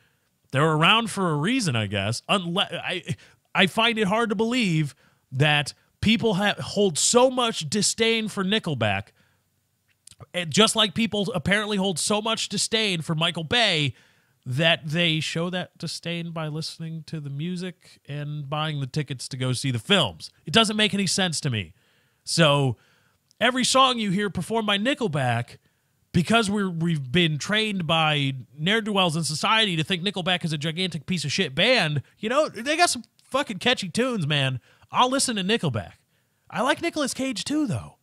they're around for a reason, I guess. I I find it hard to believe that people hold so much disdain for Nickelback, just like people apparently hold so much disdain for Michael Bay, that they show that disdain by listening to the music and buying the tickets to go see the films. It doesn't make any sense to me. So every song you hear performed by Nickelback, because we've been trained by ne'er-do-wells in society to think Nickelback is a gigantic piece of shit band, you know, they got some fucking catchy tunes, man. I'll listen to Nickelback. I like Nicolas Cage too, though.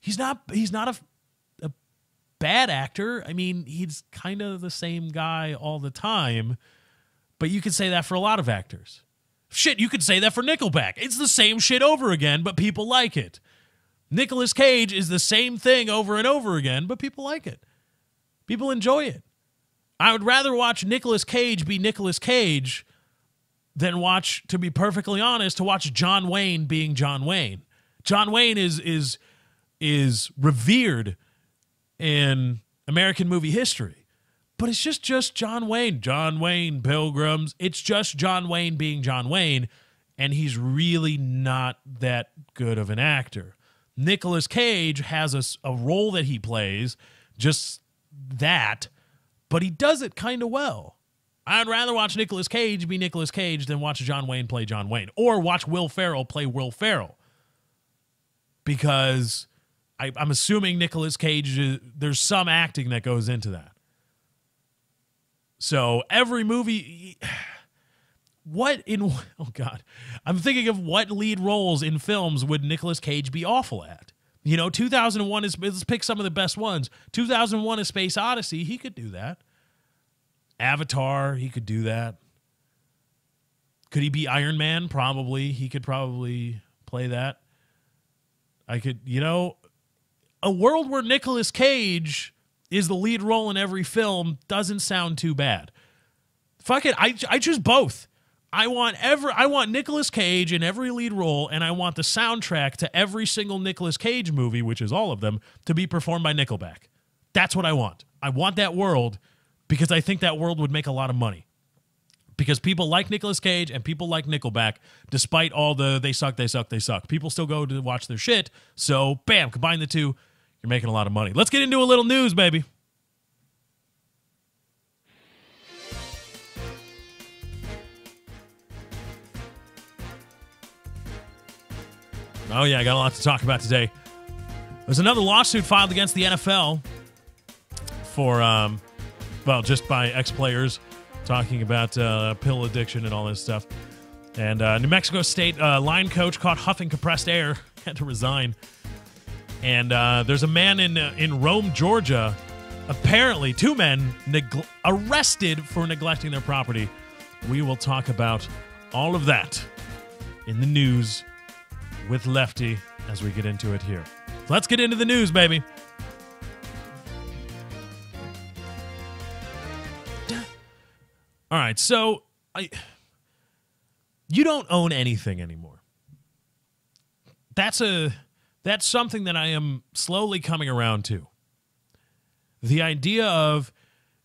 He's not a bad actor. I mean, he's kind of the same guy all the time, but you could say that for a lot of actors. Shit, you could say that for Nickelback. It's the same shit over again, but people like it. Nicolas Cage is the same thing over and over again, but people like it. People enjoy it. I would rather watch Nicolas Cage be Nicolas Cage than watch, to be perfectly honest, to watch John Wayne being John Wayne. John Wayne is revered in American movie history, but it's just John Wayne. John Wayne, Pilgrims. It's just John Wayne being John Wayne, and he's really not that good of an actor. Nicolas Cage has a role that he plays, just that, but he does it kind of well. I'd rather watch Nicolas Cage be Nicolas Cage than watch John Wayne play John Wayne, or watch Will Ferrell play Will Ferrell, because I'm assuming Nicolas Cage, there's some acting that goes into that. So every movie, oh God, I'm thinking of what lead roles in films would Nicolas Cage be awful at. You know, 2001 let's pick some of the best ones. 2001: A Space Odyssey, he could do that. Avatar, he could do that. Could he be Iron Man? Probably. He could probably play that. A world where Nicolas Cage is the lead role in every film doesn't sound too bad. Fuck it, I choose both. I want Nicolas Cage in every lead role, and I want the soundtrack to every single Nicolas Cage movie, which is all of them, to be performed by Nickelback. That's what I want. I want that world because I think that world would make a lot of money. Because people like Nicolas Cage and people like Nickelback, despite all the they suck. People still go to watch their shit, so bam, combine the two, you're making a lot of money. Let's get into a little news, baby. Oh, yeah, I got a lot to talk about today. There's another lawsuit filed against the NFL for, just by ex-players talking about pill addiction and all this stuff. And New Mexico State line coach caught huffing compressed air, had to resign. And there's a man in Rome, Georgia, apparently two men arrested for neglecting their property. We will talk about all of that in the news with Lefty as we get into it here. So let's get into the news, baby. All right, so you don't own anything anymore. That's something that I am slowly coming around to. The idea of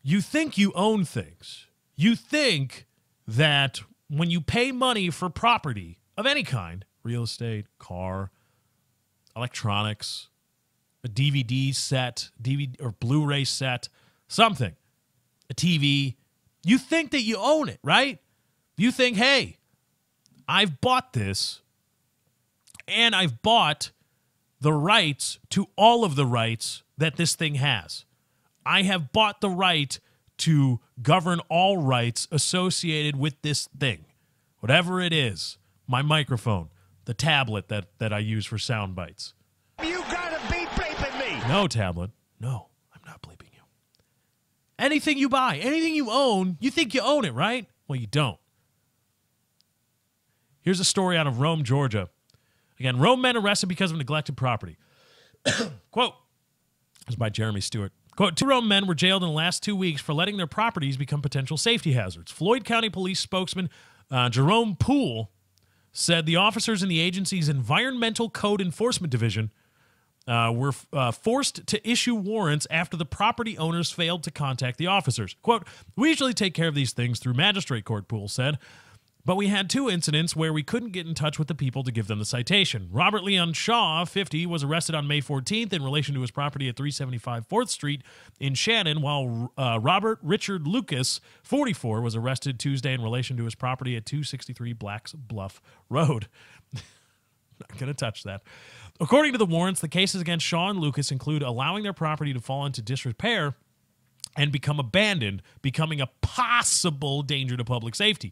you think you own things. You think that when you pay money for property of any kind, real estate, car, electronics, a DVD set, DVD or Blu-ray set, something, a TV, you think that you own it, right? You think, hey, I've bought this, and I've bought the rights to all of the rights that this thing has. I have bought the right to govern all rights associated with this thing, whatever it is, my microphone, the tablet that I use for sound bites. You gotta be bleeping me! No, tablet. No, I'm not bleeping you. Anything you buy, anything you own, you think you own it, right? Well, you don't. Here's a story out of Rome, Georgia. Again, Rome men arrested because of neglected property. Quote, this is by Jeremy Stewart. Quote, 2 Rome men were jailed in the last 2 weeks for letting their properties become potential safety hazards. Floyd County Police spokesman Jerome Poole said the officers in the agency's Environmental Code Enforcement Division were forced to issue warrants after the property owners failed to contact the officers. Quote, we usually take care of these things through magistrate court, Poole said. But we had 2 incidents where we couldn't get in touch with the people to give them the citation. Robert Leon Shaw, 50, was arrested on May 14th in relation to his property at 375 4th Street in Shannon, while Robert Richard Lucas, 44, was arrested Tuesday in relation to his property at 263 Blacks Bluff Road. Not going to touch that. According to the warrants, the cases against Shaw and Lucas include allowing their property to fall into disrepair and become abandoned, becoming a possible danger to public safety.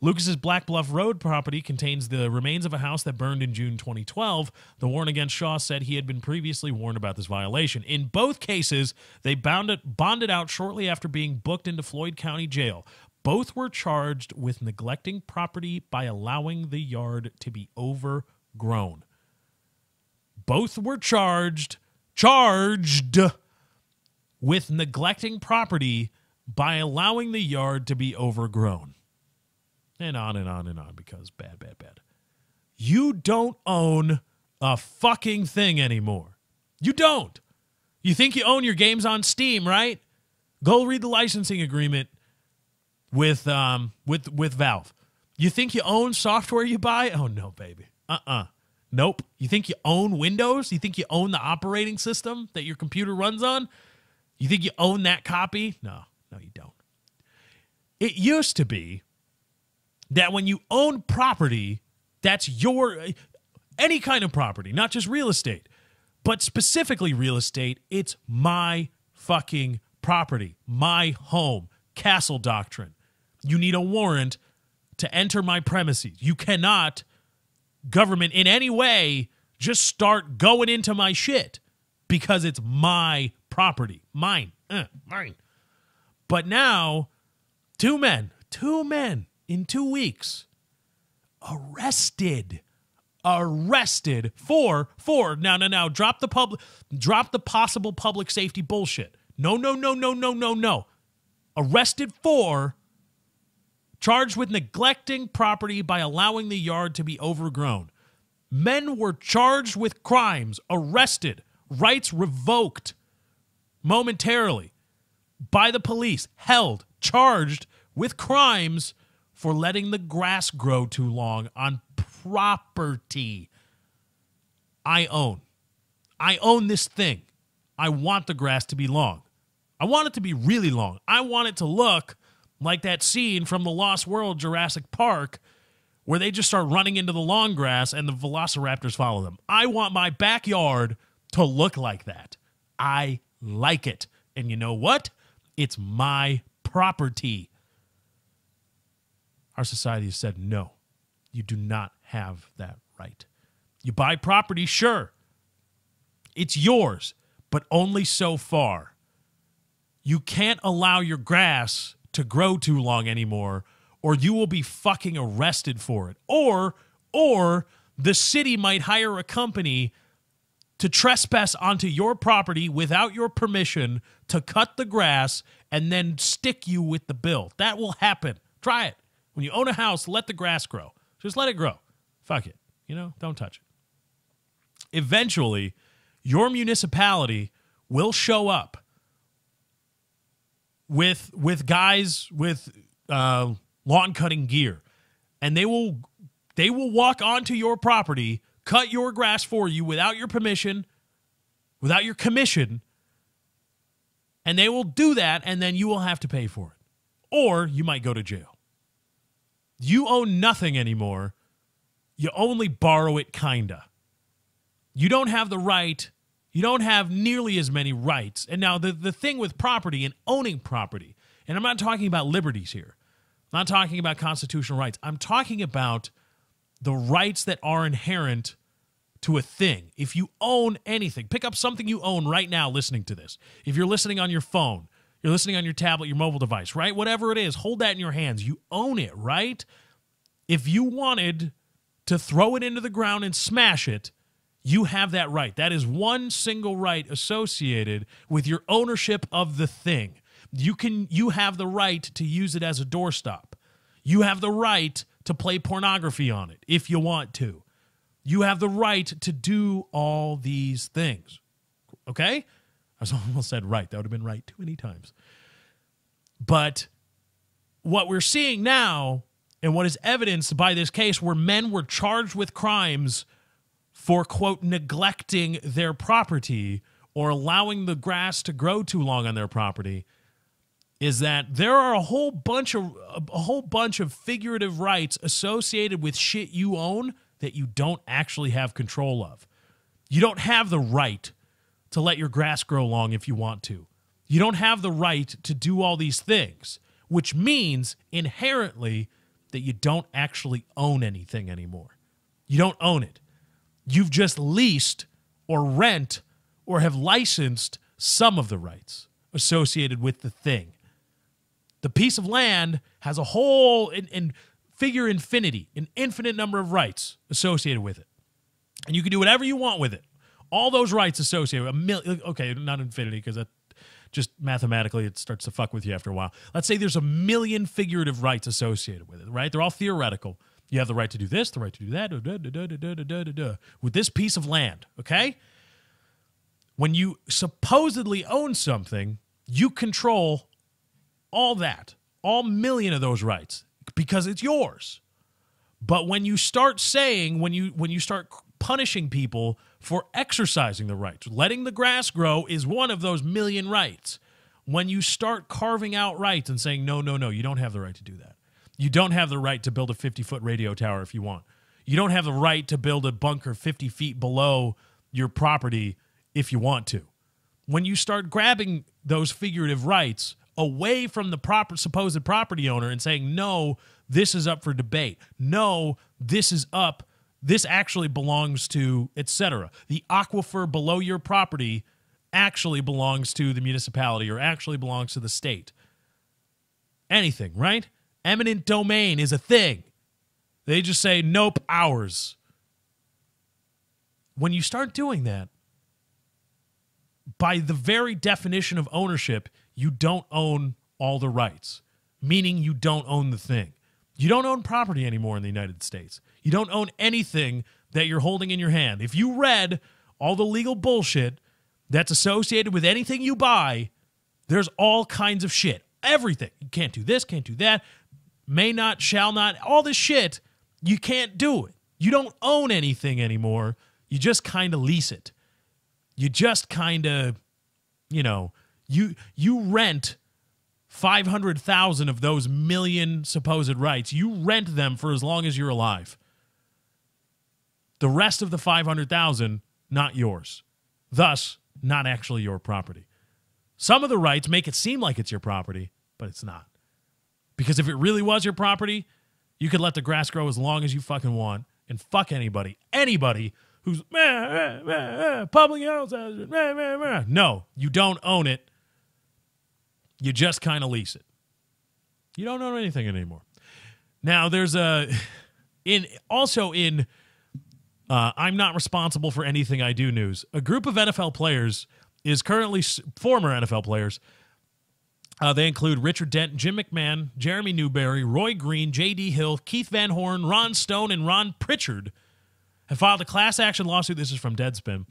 Lucas's Black Bluff Road property contains the remains of a house that burned in June 2012. The warrant against Shaw said he had been previously warned about this violation. In both cases, they bonded out shortly after being booked into Floyd County Jail. Both were charged with neglecting property by allowing the yard to be overgrown. Both were charged with neglecting property by allowing the yard to be overgrown. And on and on and on, because bad. You don't own a fucking thing anymore. You don't. You think you own your games on Steam, right? Go read the licensing agreement with Valve. You think you own software you buy? Oh, no, baby. Nope. You think you own Windows? You think you own the operating system that your computer runs on? You think you own that copy? No, you don't. It used to be that when you own property, that's any kind of property, not just real estate, but specifically real estate, it's my fucking property, my home, castle doctrine. You need a warrant to enter my premises. You cannot, government, in any way, just start going into my shit because it's my property. Mine. But now, two men in 2 weeks arrested for now drop the possible public safety bullshit. No. Arrested for, charged with neglecting property by allowing the yard to be overgrown. Men were charged with crimes, arrested, rights revoked momentarily by the police, held, charged with crimes for letting the grass grow too long on property I own. I own this thing. I want the grass to be long. I want it to be really long. I want it to look like that scene from the Lost World Jurassic Park where they just start running into the long grass and the velociraptors follow them. I want my backyard to look like that. I like it. And you know what? It's my property. Our society has said, no, you do not have that right. You buy property, sure. It's yours, but only so far. You can't allow your grass to grow too long anymore, or you will be fucking arrested for it. Or the city might hire a company to trespass onto your property without your permission to cut the grass and then stick you with the bill. That will happen. Try it. When you own a house, let the grass grow. Just let it grow. Fuck it. Don't touch it. Eventually, your municipality will show up with guys with lawn cutting gear, and they will walk onto your property, cut your grass for you without your permission, without your commission, and they will do that, and then you will have to pay for it. Or you might go to jail. You own nothing anymore. You only borrow it, kinda. You don't have the right. You don't have nearly as many rights. And now the thing with property and owning property, and I'm not talking about liberties here. I'm not talking about constitutional rights. I'm talking about the rights that are inherent to a thing. If you own anything, pick up something you own right now listening to this. If you're listening on your phone, you're listening on your tablet, your mobile device, right? Whatever it is, hold that in your hands. You own it, right? If you wanted to throw it into the ground and smash it, you have that right. That is one single right associated with your ownership of the thing. You have the right to use it as a doorstop. You have the right to play pornography on it if you want to. You have the right to do all these things. Okay? I almost said right. That would have been right too many times. But what we're seeing now, and what is evidenced by this case where men were charged with crimes for, quote, neglecting their property or allowing the grass to grow too long on their property, is that there are a whole bunch of figurative rights associated with shit you own that you don't actually have control of. You don't have the right to let your grass grow long if you want to. You don't have the right to do all these things, which means inherently that you don't actually own anything anymore. You don't own it. You've just leased or rent or have licensed some of the rights associated with the thing. The piece of land has a whole and figure infinity, an infinite number of rights associated with it. And you can do whatever you want with it. All those rights associated with okay, not infinity, because that just mathematically it starts to fuck with you after a while. Let's say there's 1 million figurative rights associated with it, right? They're all theoretical. You have the right to do this, the right to do that, with this piece of land, okay? When you supposedly own something, you control all that, all 1 million of those rights, because it's yours. But when you start saying, when you start punishing people for exercising the rights, letting the grass grow is one of those 1 million rights. When you start carving out rights and saying, no, you don't have the right to do that. You don't have the right to build a 50-foot radio tower if you want. You don't have the right to build a bunker 50 feet below your property if you want to. When you start grabbing those figurative rights away from the supposed property owner and saying, no, this is up for debate. No, this is up. This actually belongs to, etc. The aquifer below your property actually belongs to the municipality or actually belongs to the state. Anything, right? Eminent domain is a thing. They just say, nope, ours. When you start doing that, by the very definition of ownership, you don't own all the rights, meaning you don't own the thing. You don't own property anymore in the United States. You don't own anything that you're holding in your hand. If you read all the legal bullshit that's associated with anything you buy, there's all kinds of shit. Everything. You can't do this, can't do that, may not, shall not, all this shit, you can't do it. You don't own anything anymore. You just kind of lease it. You just kind of, you rent 500,000 of those 1 million supposed rights. You rent them for as long as you're alive. The rest of the 500,000, not yours. Thus, not actually your property. Some of the rights make it seem like it's your property, but it's not. Because if it really was your property, you could let the grass grow as long as you fucking want and fuck anybody who's public house. No, you don't own it. You just kind of lease it. You don't own anything anymore. Now, there's I'm not responsible for anything I do news. A group of NFL players is currently former NFL players. They include Richard Dent, Jim McMahon, Jeremy Newberry, Roy Green, J.D. Hill, Keith Van Horn, Ron Stone, and Ron Pritchard have filed a class action lawsuit. This is from Deadspin.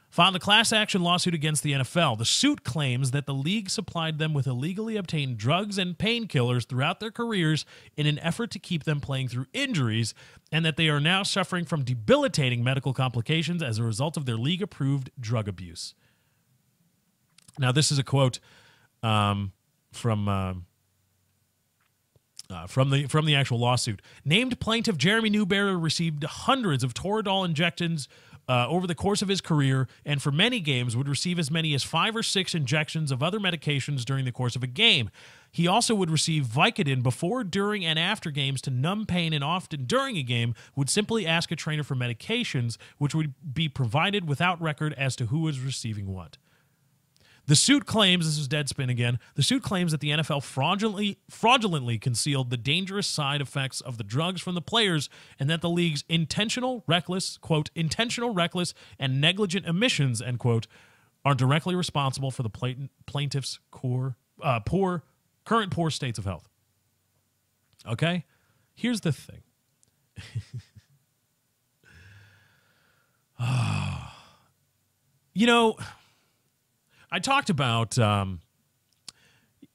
Filed a class action lawsuit against the NFL. The suit claims that the league supplied them with illegally obtained drugs and painkillers throughout their careers in an effort to keep them playing through injuries, and that they are now suffering from debilitating medical complications as a result of their league-approved drug abuse. Now, this is a quote from the actual lawsuit. Named plaintiff Jeremy Newberry received hundreds of Toradol injections over the course of his career, and for many games would receive as many as 5 or 6 injections of other medications during the course of a game. He also would receive Vicodin before, during, and after games to numb pain, and often during a game would simply ask a trainer for medications, which would be provided without record as to who was receiving what. The suit claims, this is Deadspin again, the suit claims that the NFL fraudulently concealed the dangerous side effects of the drugs from the players, and that the league's intentional, reckless, and negligent omissions, end quote, are directly responsible for the plaintiff's current poor states of health. Okay? Here's the thing. I talked about, in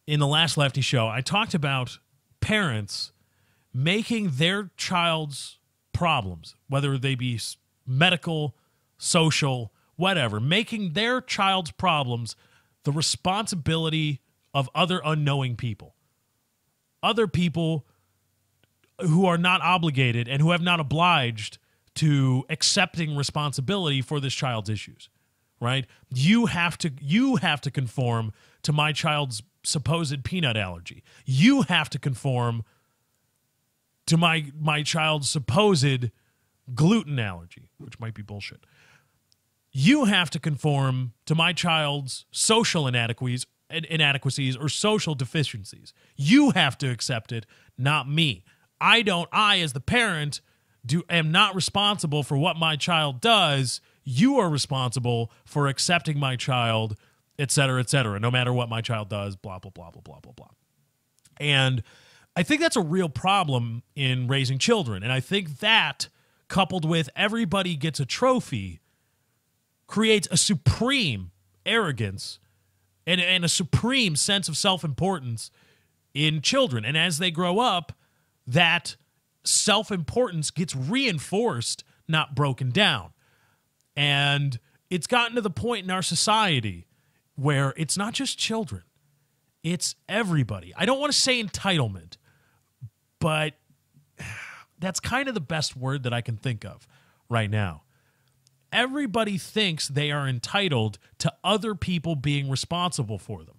the last Lefty show, I talked about parents making their child's problems, whether they be medical, social, whatever, making their child's problems the responsibility of other unknowing people. Other people who are not obligated and who have not obliged to accepting responsibility for this child's issues, right? You have to conform to my child's supposed peanut allergy. You have to conform to my child's supposed gluten allergy, which might be bullshit. You have to conform to my child's social inadequacies or social deficiencies. You have to accept it, not me. I, as the parent, am not responsible for what my child does. You are responsible for accepting my child, et cetera, no matter what my child does, blah, blah, blah, blah, blah, blah, blah. And I think that's a real problem in raising children. And I think that, coupled with everybody gets a trophy, creates a supreme arrogance and a supreme sense of self-importance in children. And as they grow up, that self-importance gets reinforced, not broken down. And it's gotten to the point in our society where it's not just children, it's everybody. I don't want to say entitlement, but that's kind of the best word that I can think of right now. Everybody thinks they are entitled to other people being responsible for them.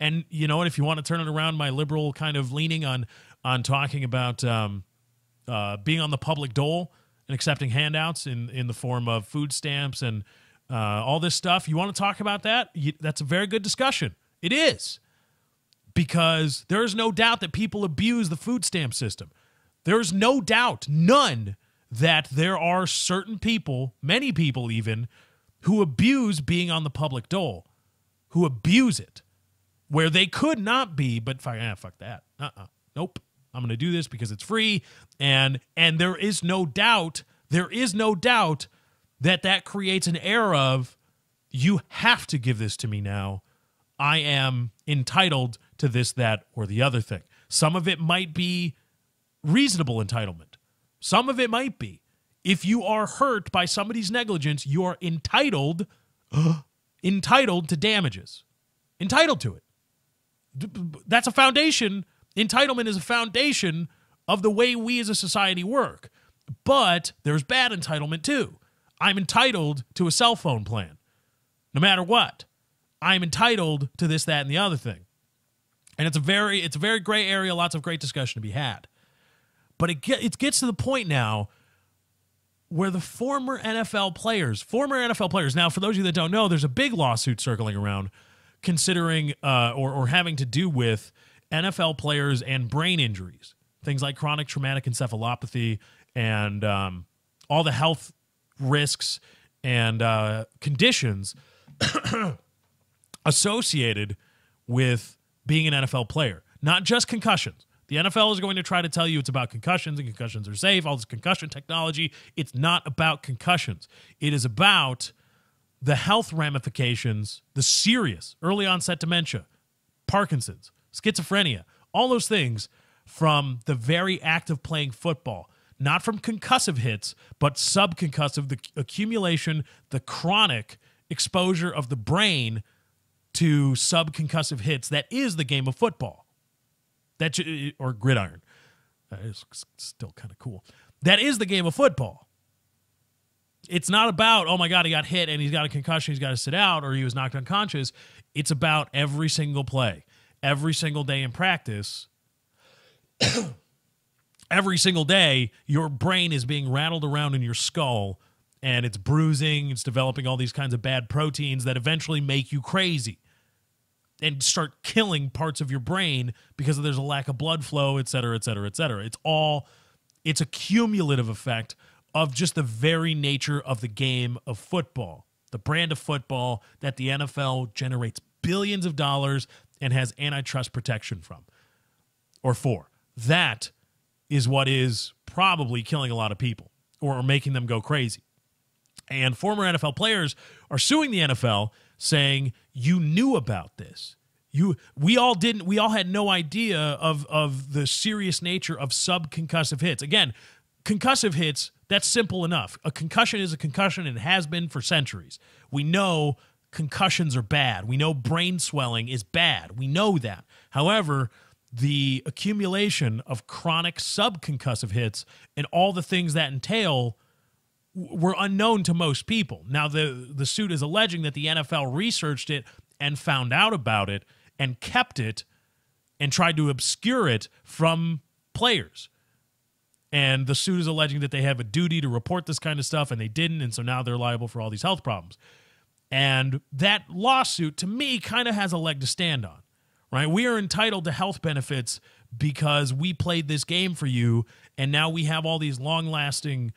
And you know what? If you want to turn it around, my liberal kind of leaning on talking about being on the public dole and accepting handouts in the form of food stamps and all this stuff, you want to talk about that? That's a very good discussion. It is. Because there is no doubt that people abuse the food stamp system. There's no doubt, none, that there are certain people, many people even, who abuse being on the public dole, who abuse it, where they could not be, but fuck that. Nope. I'm going to do this because it's free, and there is no doubt that creates an air of, you have to give this to me now. I am entitled to this, that, or the other thing. Some of it might be reasonable entitlement. Some of it might be. If you are hurt by somebody's negligence, you are entitled to damages. Entitled to it. That's a foundation. Entitlement is a foundation of the way we as a society work. But there's bad entitlement too. I'm entitled to a cell phone plan, no matter what. I'm entitled to this, that, and the other thing. And it's a very gray area, lots of great discussion to be had. But it gets to the point now where the former NFL players, now for those of you that don't know, there's a big lawsuit circling around considering or having to do with NFL players and brain injuries, things like chronic traumatic encephalopathy and all the health risks and conditions associated with being an NFL player, not just concussions. The NFL is going to try to tell you it's about concussions and concussions are safe, all this concussion technology. It's not about concussions. It is about the health ramifications, the serious early onset dementia, Parkinson's, schizophrenia, all those things from the very act of playing football. Not from concussive hits, but subconcussive, the accumulation, the chronic exposure of the brain to subconcussive hits. That is the game of football. Or gridiron. That is still kind of cool. That is the game of football. It's not about, oh my God, he got hit and he's got a concussion, he's got to sit out, or he was knocked unconscious. It's about every single play, every single day in practice. Every single day, your brain is being rattled around in your skull, and it's bruising, it's developing all these kinds of bad proteins that eventually make you crazy and start killing parts of your brain because there's a lack of blood flow, et cetera, et cetera, et cetera. It's a cumulative effect of just the very nature of the game of football, the brand of football that the NFL generates billions of dollars and has antitrust protection from or for. That is what is probably killing a lot of people or making them go crazy. And former NFL players are suing the NFL saying, you knew about this. We all had no idea of the serious nature of subconcussive hits. Again, concussive hits, that's simple enough. A concussion is a concussion and has been for centuries. We know concussions are bad. We know brain swelling is bad. We know that. However, the accumulation of chronic subconcussive hits and all the things that entail were unknown to most people. Now, the suit is alleging that the NFL researched it and found out about it and kept it and tried to obscure it from players. And the suit is alleging that they have a duty to report this kind of stuff, and they didn't, and so now they're liable for all these health problems. And that lawsuit, to me, kind of has a leg to stand on, right? We are entitled to health benefits because we played this game for you, and now we have all these long-lasting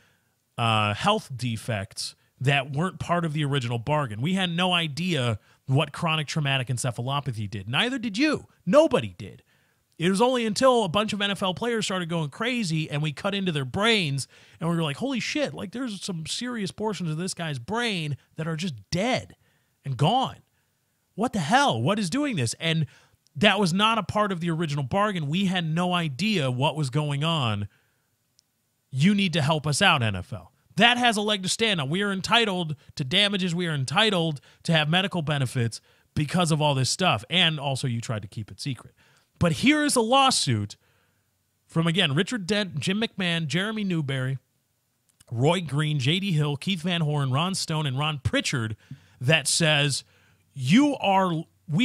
health defects that weren't part of the original bargain. We had no idea what chronic traumatic encephalopathy did. Neither did you. Nobody did. It was only until a bunch of NFL players started going crazy and we cut into their brains and we were like, holy shit, like there's some serious portions of this guy's brain that are just dead and gone. What the hell? What is doing this? And that was not a part of the original bargain. We had no idea what was going on. You need to help us out, NFL. That has a leg to stand on. We are entitled to damages. We are entitled to have medical benefits because of all this stuff. And also you tried to keep it secret. But here is a lawsuit from, again, Richard Dent, Jim McMahon, Jeremy Newberry, Roy Green, J.D. Hill, Keith Van Horn, Ron Stone, and Ron Pritchard that says we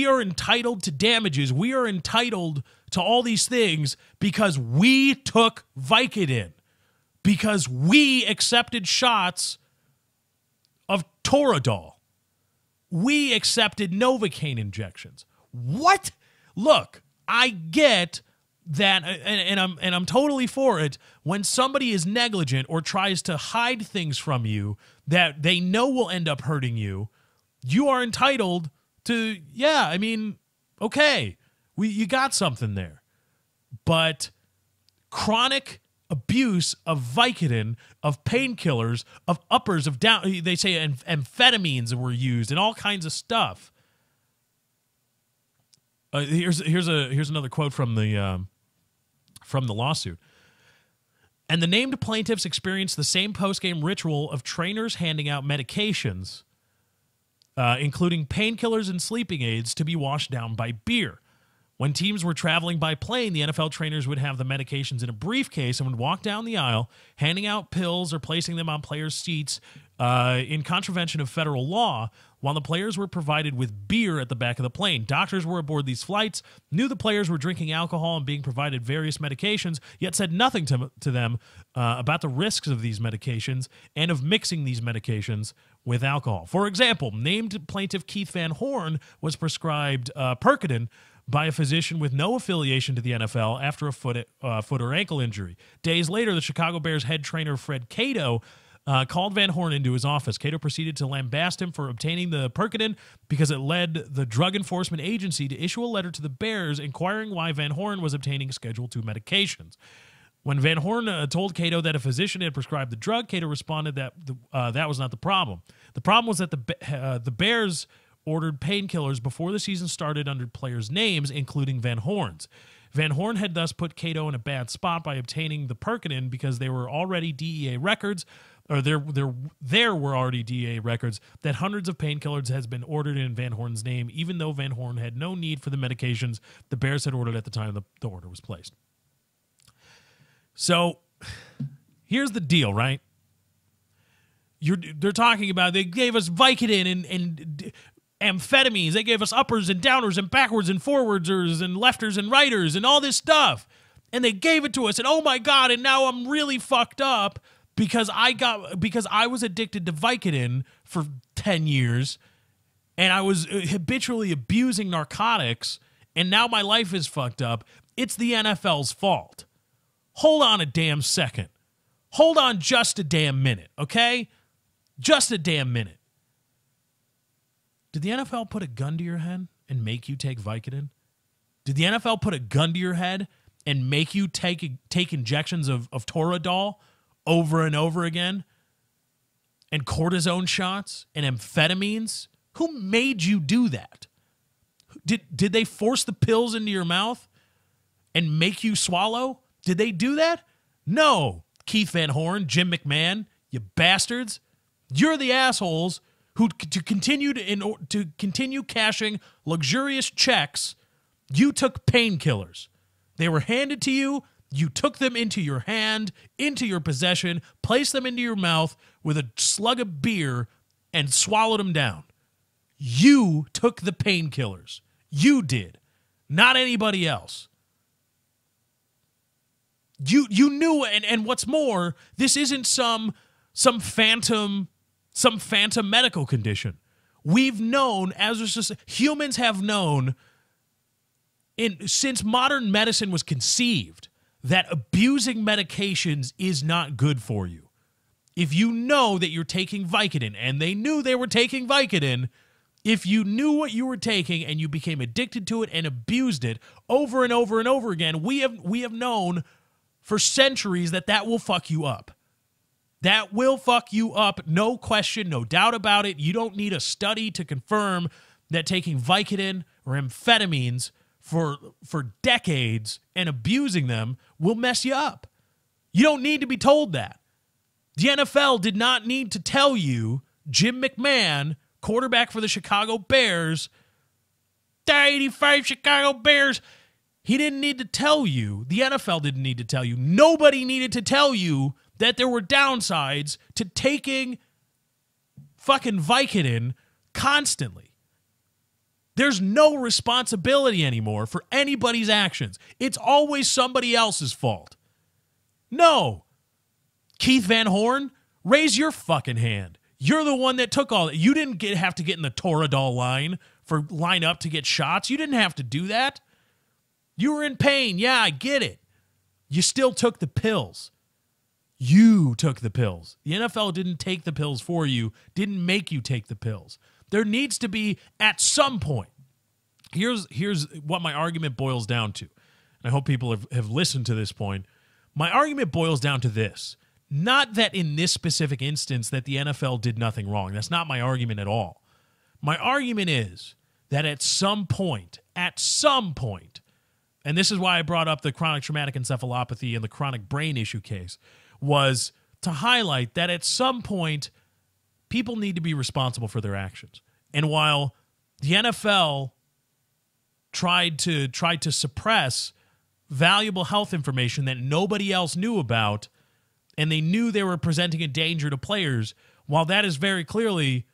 are entitled to damages. We are entitled to all these things because we took Vicodin. Because we accepted shots of Toradol. We accepted Novocaine injections. What? Look, I get that, and I'm totally for it. When somebody is negligent or tries to hide things from you that they know will end up hurting you, you are entitled to, yeah, I mean, okay, you got something there. But chronic abuse of Vicodin, of painkillers, of uppers, of down, they say amphetamines were used and all kinds of stuff. Here's another quote from the lawsuit. And the named plaintiffs experienced the same post-game ritual of trainers handing out medications, including painkillers and sleeping aids, to be washed down by beer. When teams were traveling by plane, the NFL trainers would have the medications in a briefcase and would walk down the aisle, handing out pills or placing them on players' seats in contravention of federal law, while the players were provided with beer at the back of the plane. Doctors were aboard these flights, knew the players were drinking alcohol and being provided various medications, yet said nothing to them about the risks of these medications and of mixing these medications with alcohol. For example, named plaintiff Keith Van Horn was prescribed Percodan by a physician with no affiliation to the NFL after a foot or ankle injury. Days later, the Chicago Bears head trainer Fred Cato called Van Horn into his office. Cato proceeded to lambast him for obtaining the Percodan because it led the Drug Enforcement Agency to issue a letter to the Bears inquiring why Van Horn was obtaining Schedule II medications. When Van Horn told Cato that a physician had prescribed the drug, Cato responded that that was not the problem. The problem was that the Bears ordered painkillers before the season started under players' names, including Van Horn's. Van Horn had thus put Cato in a bad spot by obtaining the Percodan because there were already DEA records, or there were already DEA records that hundreds of painkillers has been ordered in Van Horn's name, even though Van Horn had no need for the medications the Bears had ordered at the time the order was placed. So here's the deal, right? They're talking about they gave us Vicodin and amphetamines. They gave us uppers and downers and backwards and forwardsers and lefters and righters and all this stuff. And they gave it to us. And oh my God, and now I'm really fucked up because I was addicted to Vicodin for 10 years and I was habitually abusing narcotics and now my life is fucked up. It's the NFL's fault. Hold on a damn second. Hold on just a damn minute, okay? Just a damn minute. Did the NFL put a gun to your head and make you take Vicodin? Did the NFL put a gun to your head and make you take injections of Toradol over and over again? And cortisone shots and amphetamines? Who made you do that? Did they force the pills into your mouth and make you swallow? Did they do that? No. Keith Van Horn, Jim McMahon, you bastards. You're the assholes who to continue cashing luxurious checks, you took painkillers. They were handed to you. You took them into your hand, into your possession, placed them into your mouth with a slug of beer, and swallowed them down. You took the painkillers. You did, not anybody else. You knew, and what's more, this isn't some phantom medical condition. We've known, humans have known since modern medicine was conceived, that abusing medications is not good for you. If you know that you're taking Vicodin, and they knew they were taking Vicodin, if you knew what you were taking and you became addicted to it and abused it over and over and over again, we have known for centuries that will fuck you up. That will fuck you up, no question, no doubt about it. You don't need a study to confirm that taking Vicodin or amphetamines for decades and abusing them will mess you up. You don't need to be told that. The NFL did not need to tell you, Jim McMahon, quarterback for the Chicago Bears, the 85 Chicago Bears, he didn't need to tell you, the NFL didn't need to tell you, nobody needed to tell you that there were downsides to taking fucking Vicodin constantly. There's no responsibility anymore for anybody's actions. It's always somebody else's fault. No. Keith Van Horn, raise your fucking hand. You're the one that took all that. You didn't have to get in the Toradol line up to get shots. You didn't have to do that. You were in pain. Yeah, I get it. You still took the pills. You took the pills. The NFL didn't take the pills for you, didn't make you take the pills. There needs to be, at some point, here's what my argument boils down to. And I hope people have listened to this point. My argument boils down to this. Not that in this specific instance that the NFL did nothing wrong. That's not my argument at all. My argument is that at some point, and this is why I brought up the chronic traumatic encephalopathy and the chronic brain issue case, was to highlight that at some point, people need to be responsible for their actions. And while the NFL tried to suppress valuable health information that nobody else knew about, and they knew they were presenting a danger to players, while that is very clearly,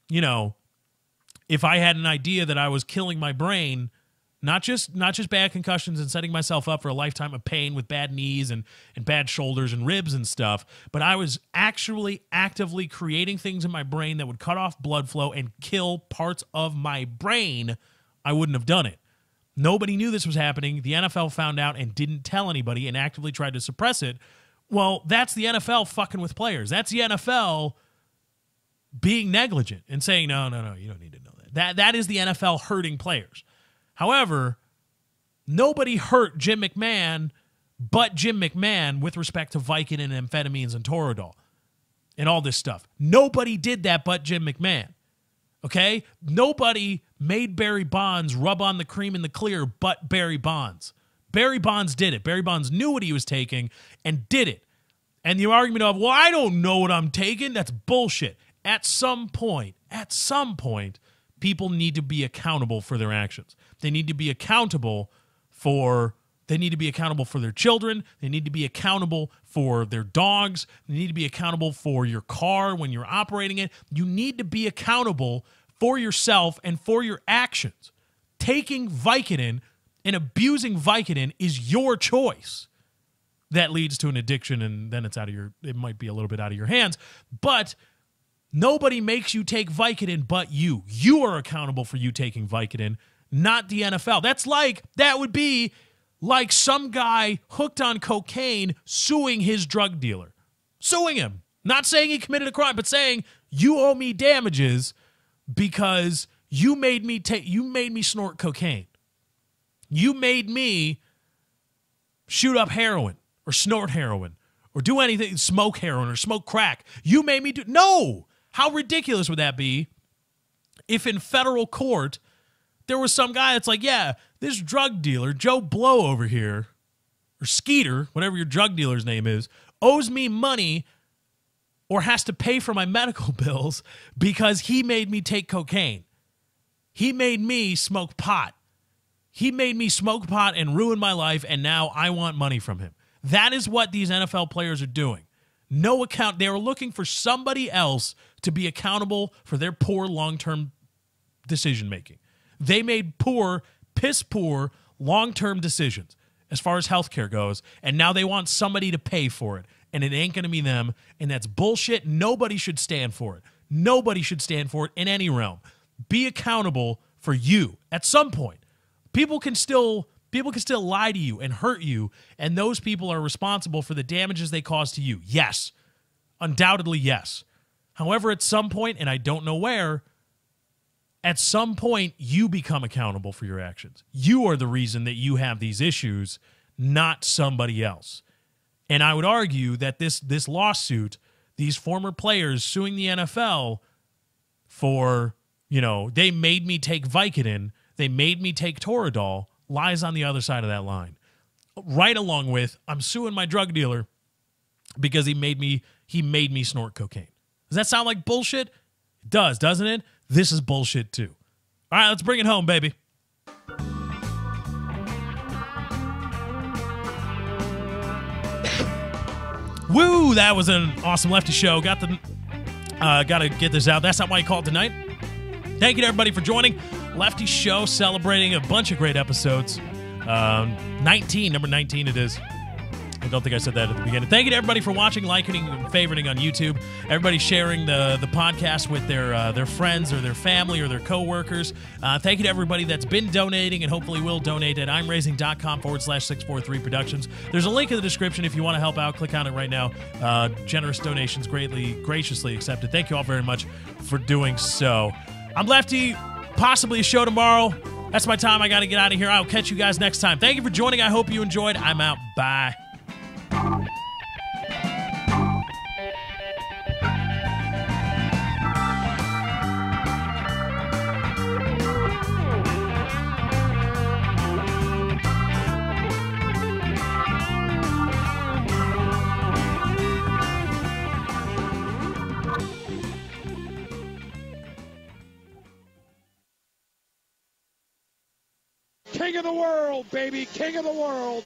if I had an idea that I was killing my brain, not just bad concussions and setting myself up for a lifetime of pain with bad knees and bad shoulders and ribs and stuff, but I was actually actively creating things in my brain that would cut off blood flow and kill parts of my brain, I wouldn't have done it. Nobody knew this was happening. The NFL found out and didn't tell anybody and actively tried to suppress it. Well, that's the NFL fucking with players. That's the NFL being negligent and saying, no, you don't need to know that. That is the NFL hurting players. However, nobody hurt Jim McMahon but Jim McMahon with respect to Vicodin and amphetamines and Toradol and all this stuff. Nobody did that but Jim McMahon. Okay? Nobody made Barry Bonds rub on the cream in the clear but Barry Bonds. Barry Bonds did it. Barry Bonds knew what he was taking and did it. And the argument of, well, I don't know what I'm taking, that's bullshit. At some point, people need to be accountable for their actions. They need to be accountable for their children. They need to be accountable for their dogs. They need to be accountable for your car when you're operating it. You need to be accountable for yourself and for your actions. Taking Vicodin and abusing Vicodin is your choice. That leads to an addiction, and then it might be a little bit out of your hands. But nobody makes you take Vicodin but you. You are accountable for you taking Vicodin, not the NFL. That would be like some guy hooked on cocaine suing his drug dealer. Suing him. Not saying he committed a crime, but saying, you owe me damages because you made me snort cocaine. You made me shoot up heroin or snort heroin or do anything, smoke heroin or smoke crack. You made me do... No! How ridiculous would that be if in federal court there was some guy that's like, yeah, this drug dealer, Joe Blow over here, or Skeeter, whatever your drug dealer's name is, owes me money or has to pay for my medical bills because he made me take cocaine. He made me smoke pot. He made me smoke pot and ruin my life, and now I want money from him. That is what these NFL players are doing. No account. They are looking for somebody else to be accountable for their poor long-term decision-making. They made piss poor long-term decisions as far as healthcare goes, and now they want somebody to pay for it, and it ain't going to be them, and that's bullshit. Nobody should stand for it. Nobody should stand for it in any realm. Be accountable for you at some point. People can still lie to you and hurt you, and those people are responsible for the damages they cause to you. Yes. Undoubtedly, yes. However, at some point, and I don't know where, at some point, you become accountable for your actions. You are the reason that you have these issues, not somebody else. And I would argue that this lawsuit, these former players suing the NFL for, they made me take Vicodin, they made me take Toradol, lies on the other side of that line. Right along with, I'm suing my drug dealer because he made me snort cocaine. Does that sound like bullshit? It does, doesn't it? This is bullshit too. All right, let's bring it home, baby. Woo, that was an awesome Lefty show. Got to get this out. That's not why you called tonight. Thank you to everybody for joining. Lefty show celebrating a bunch of great episodes. Number 19 it is. I don't think I said that at the beginning. Thank you to everybody for watching, liking, and favoriting on YouTube. Everybody sharing the podcast with their friends or their family or their coworkers. Thank you to everybody that's been donating and hopefully will donate at imraising.com/643 Productions. There's a link in the description if you want to help out. Click on it right now. Generous donations graciously accepted. Thank you all very much for doing so. I'm Lefty. Possibly a show tomorrow. That's my time. I got to get out of here. I'll catch you guys next time. Thank you for joining. I hope you enjoyed. I'm out. Bye. King of the world, baby, king of the world.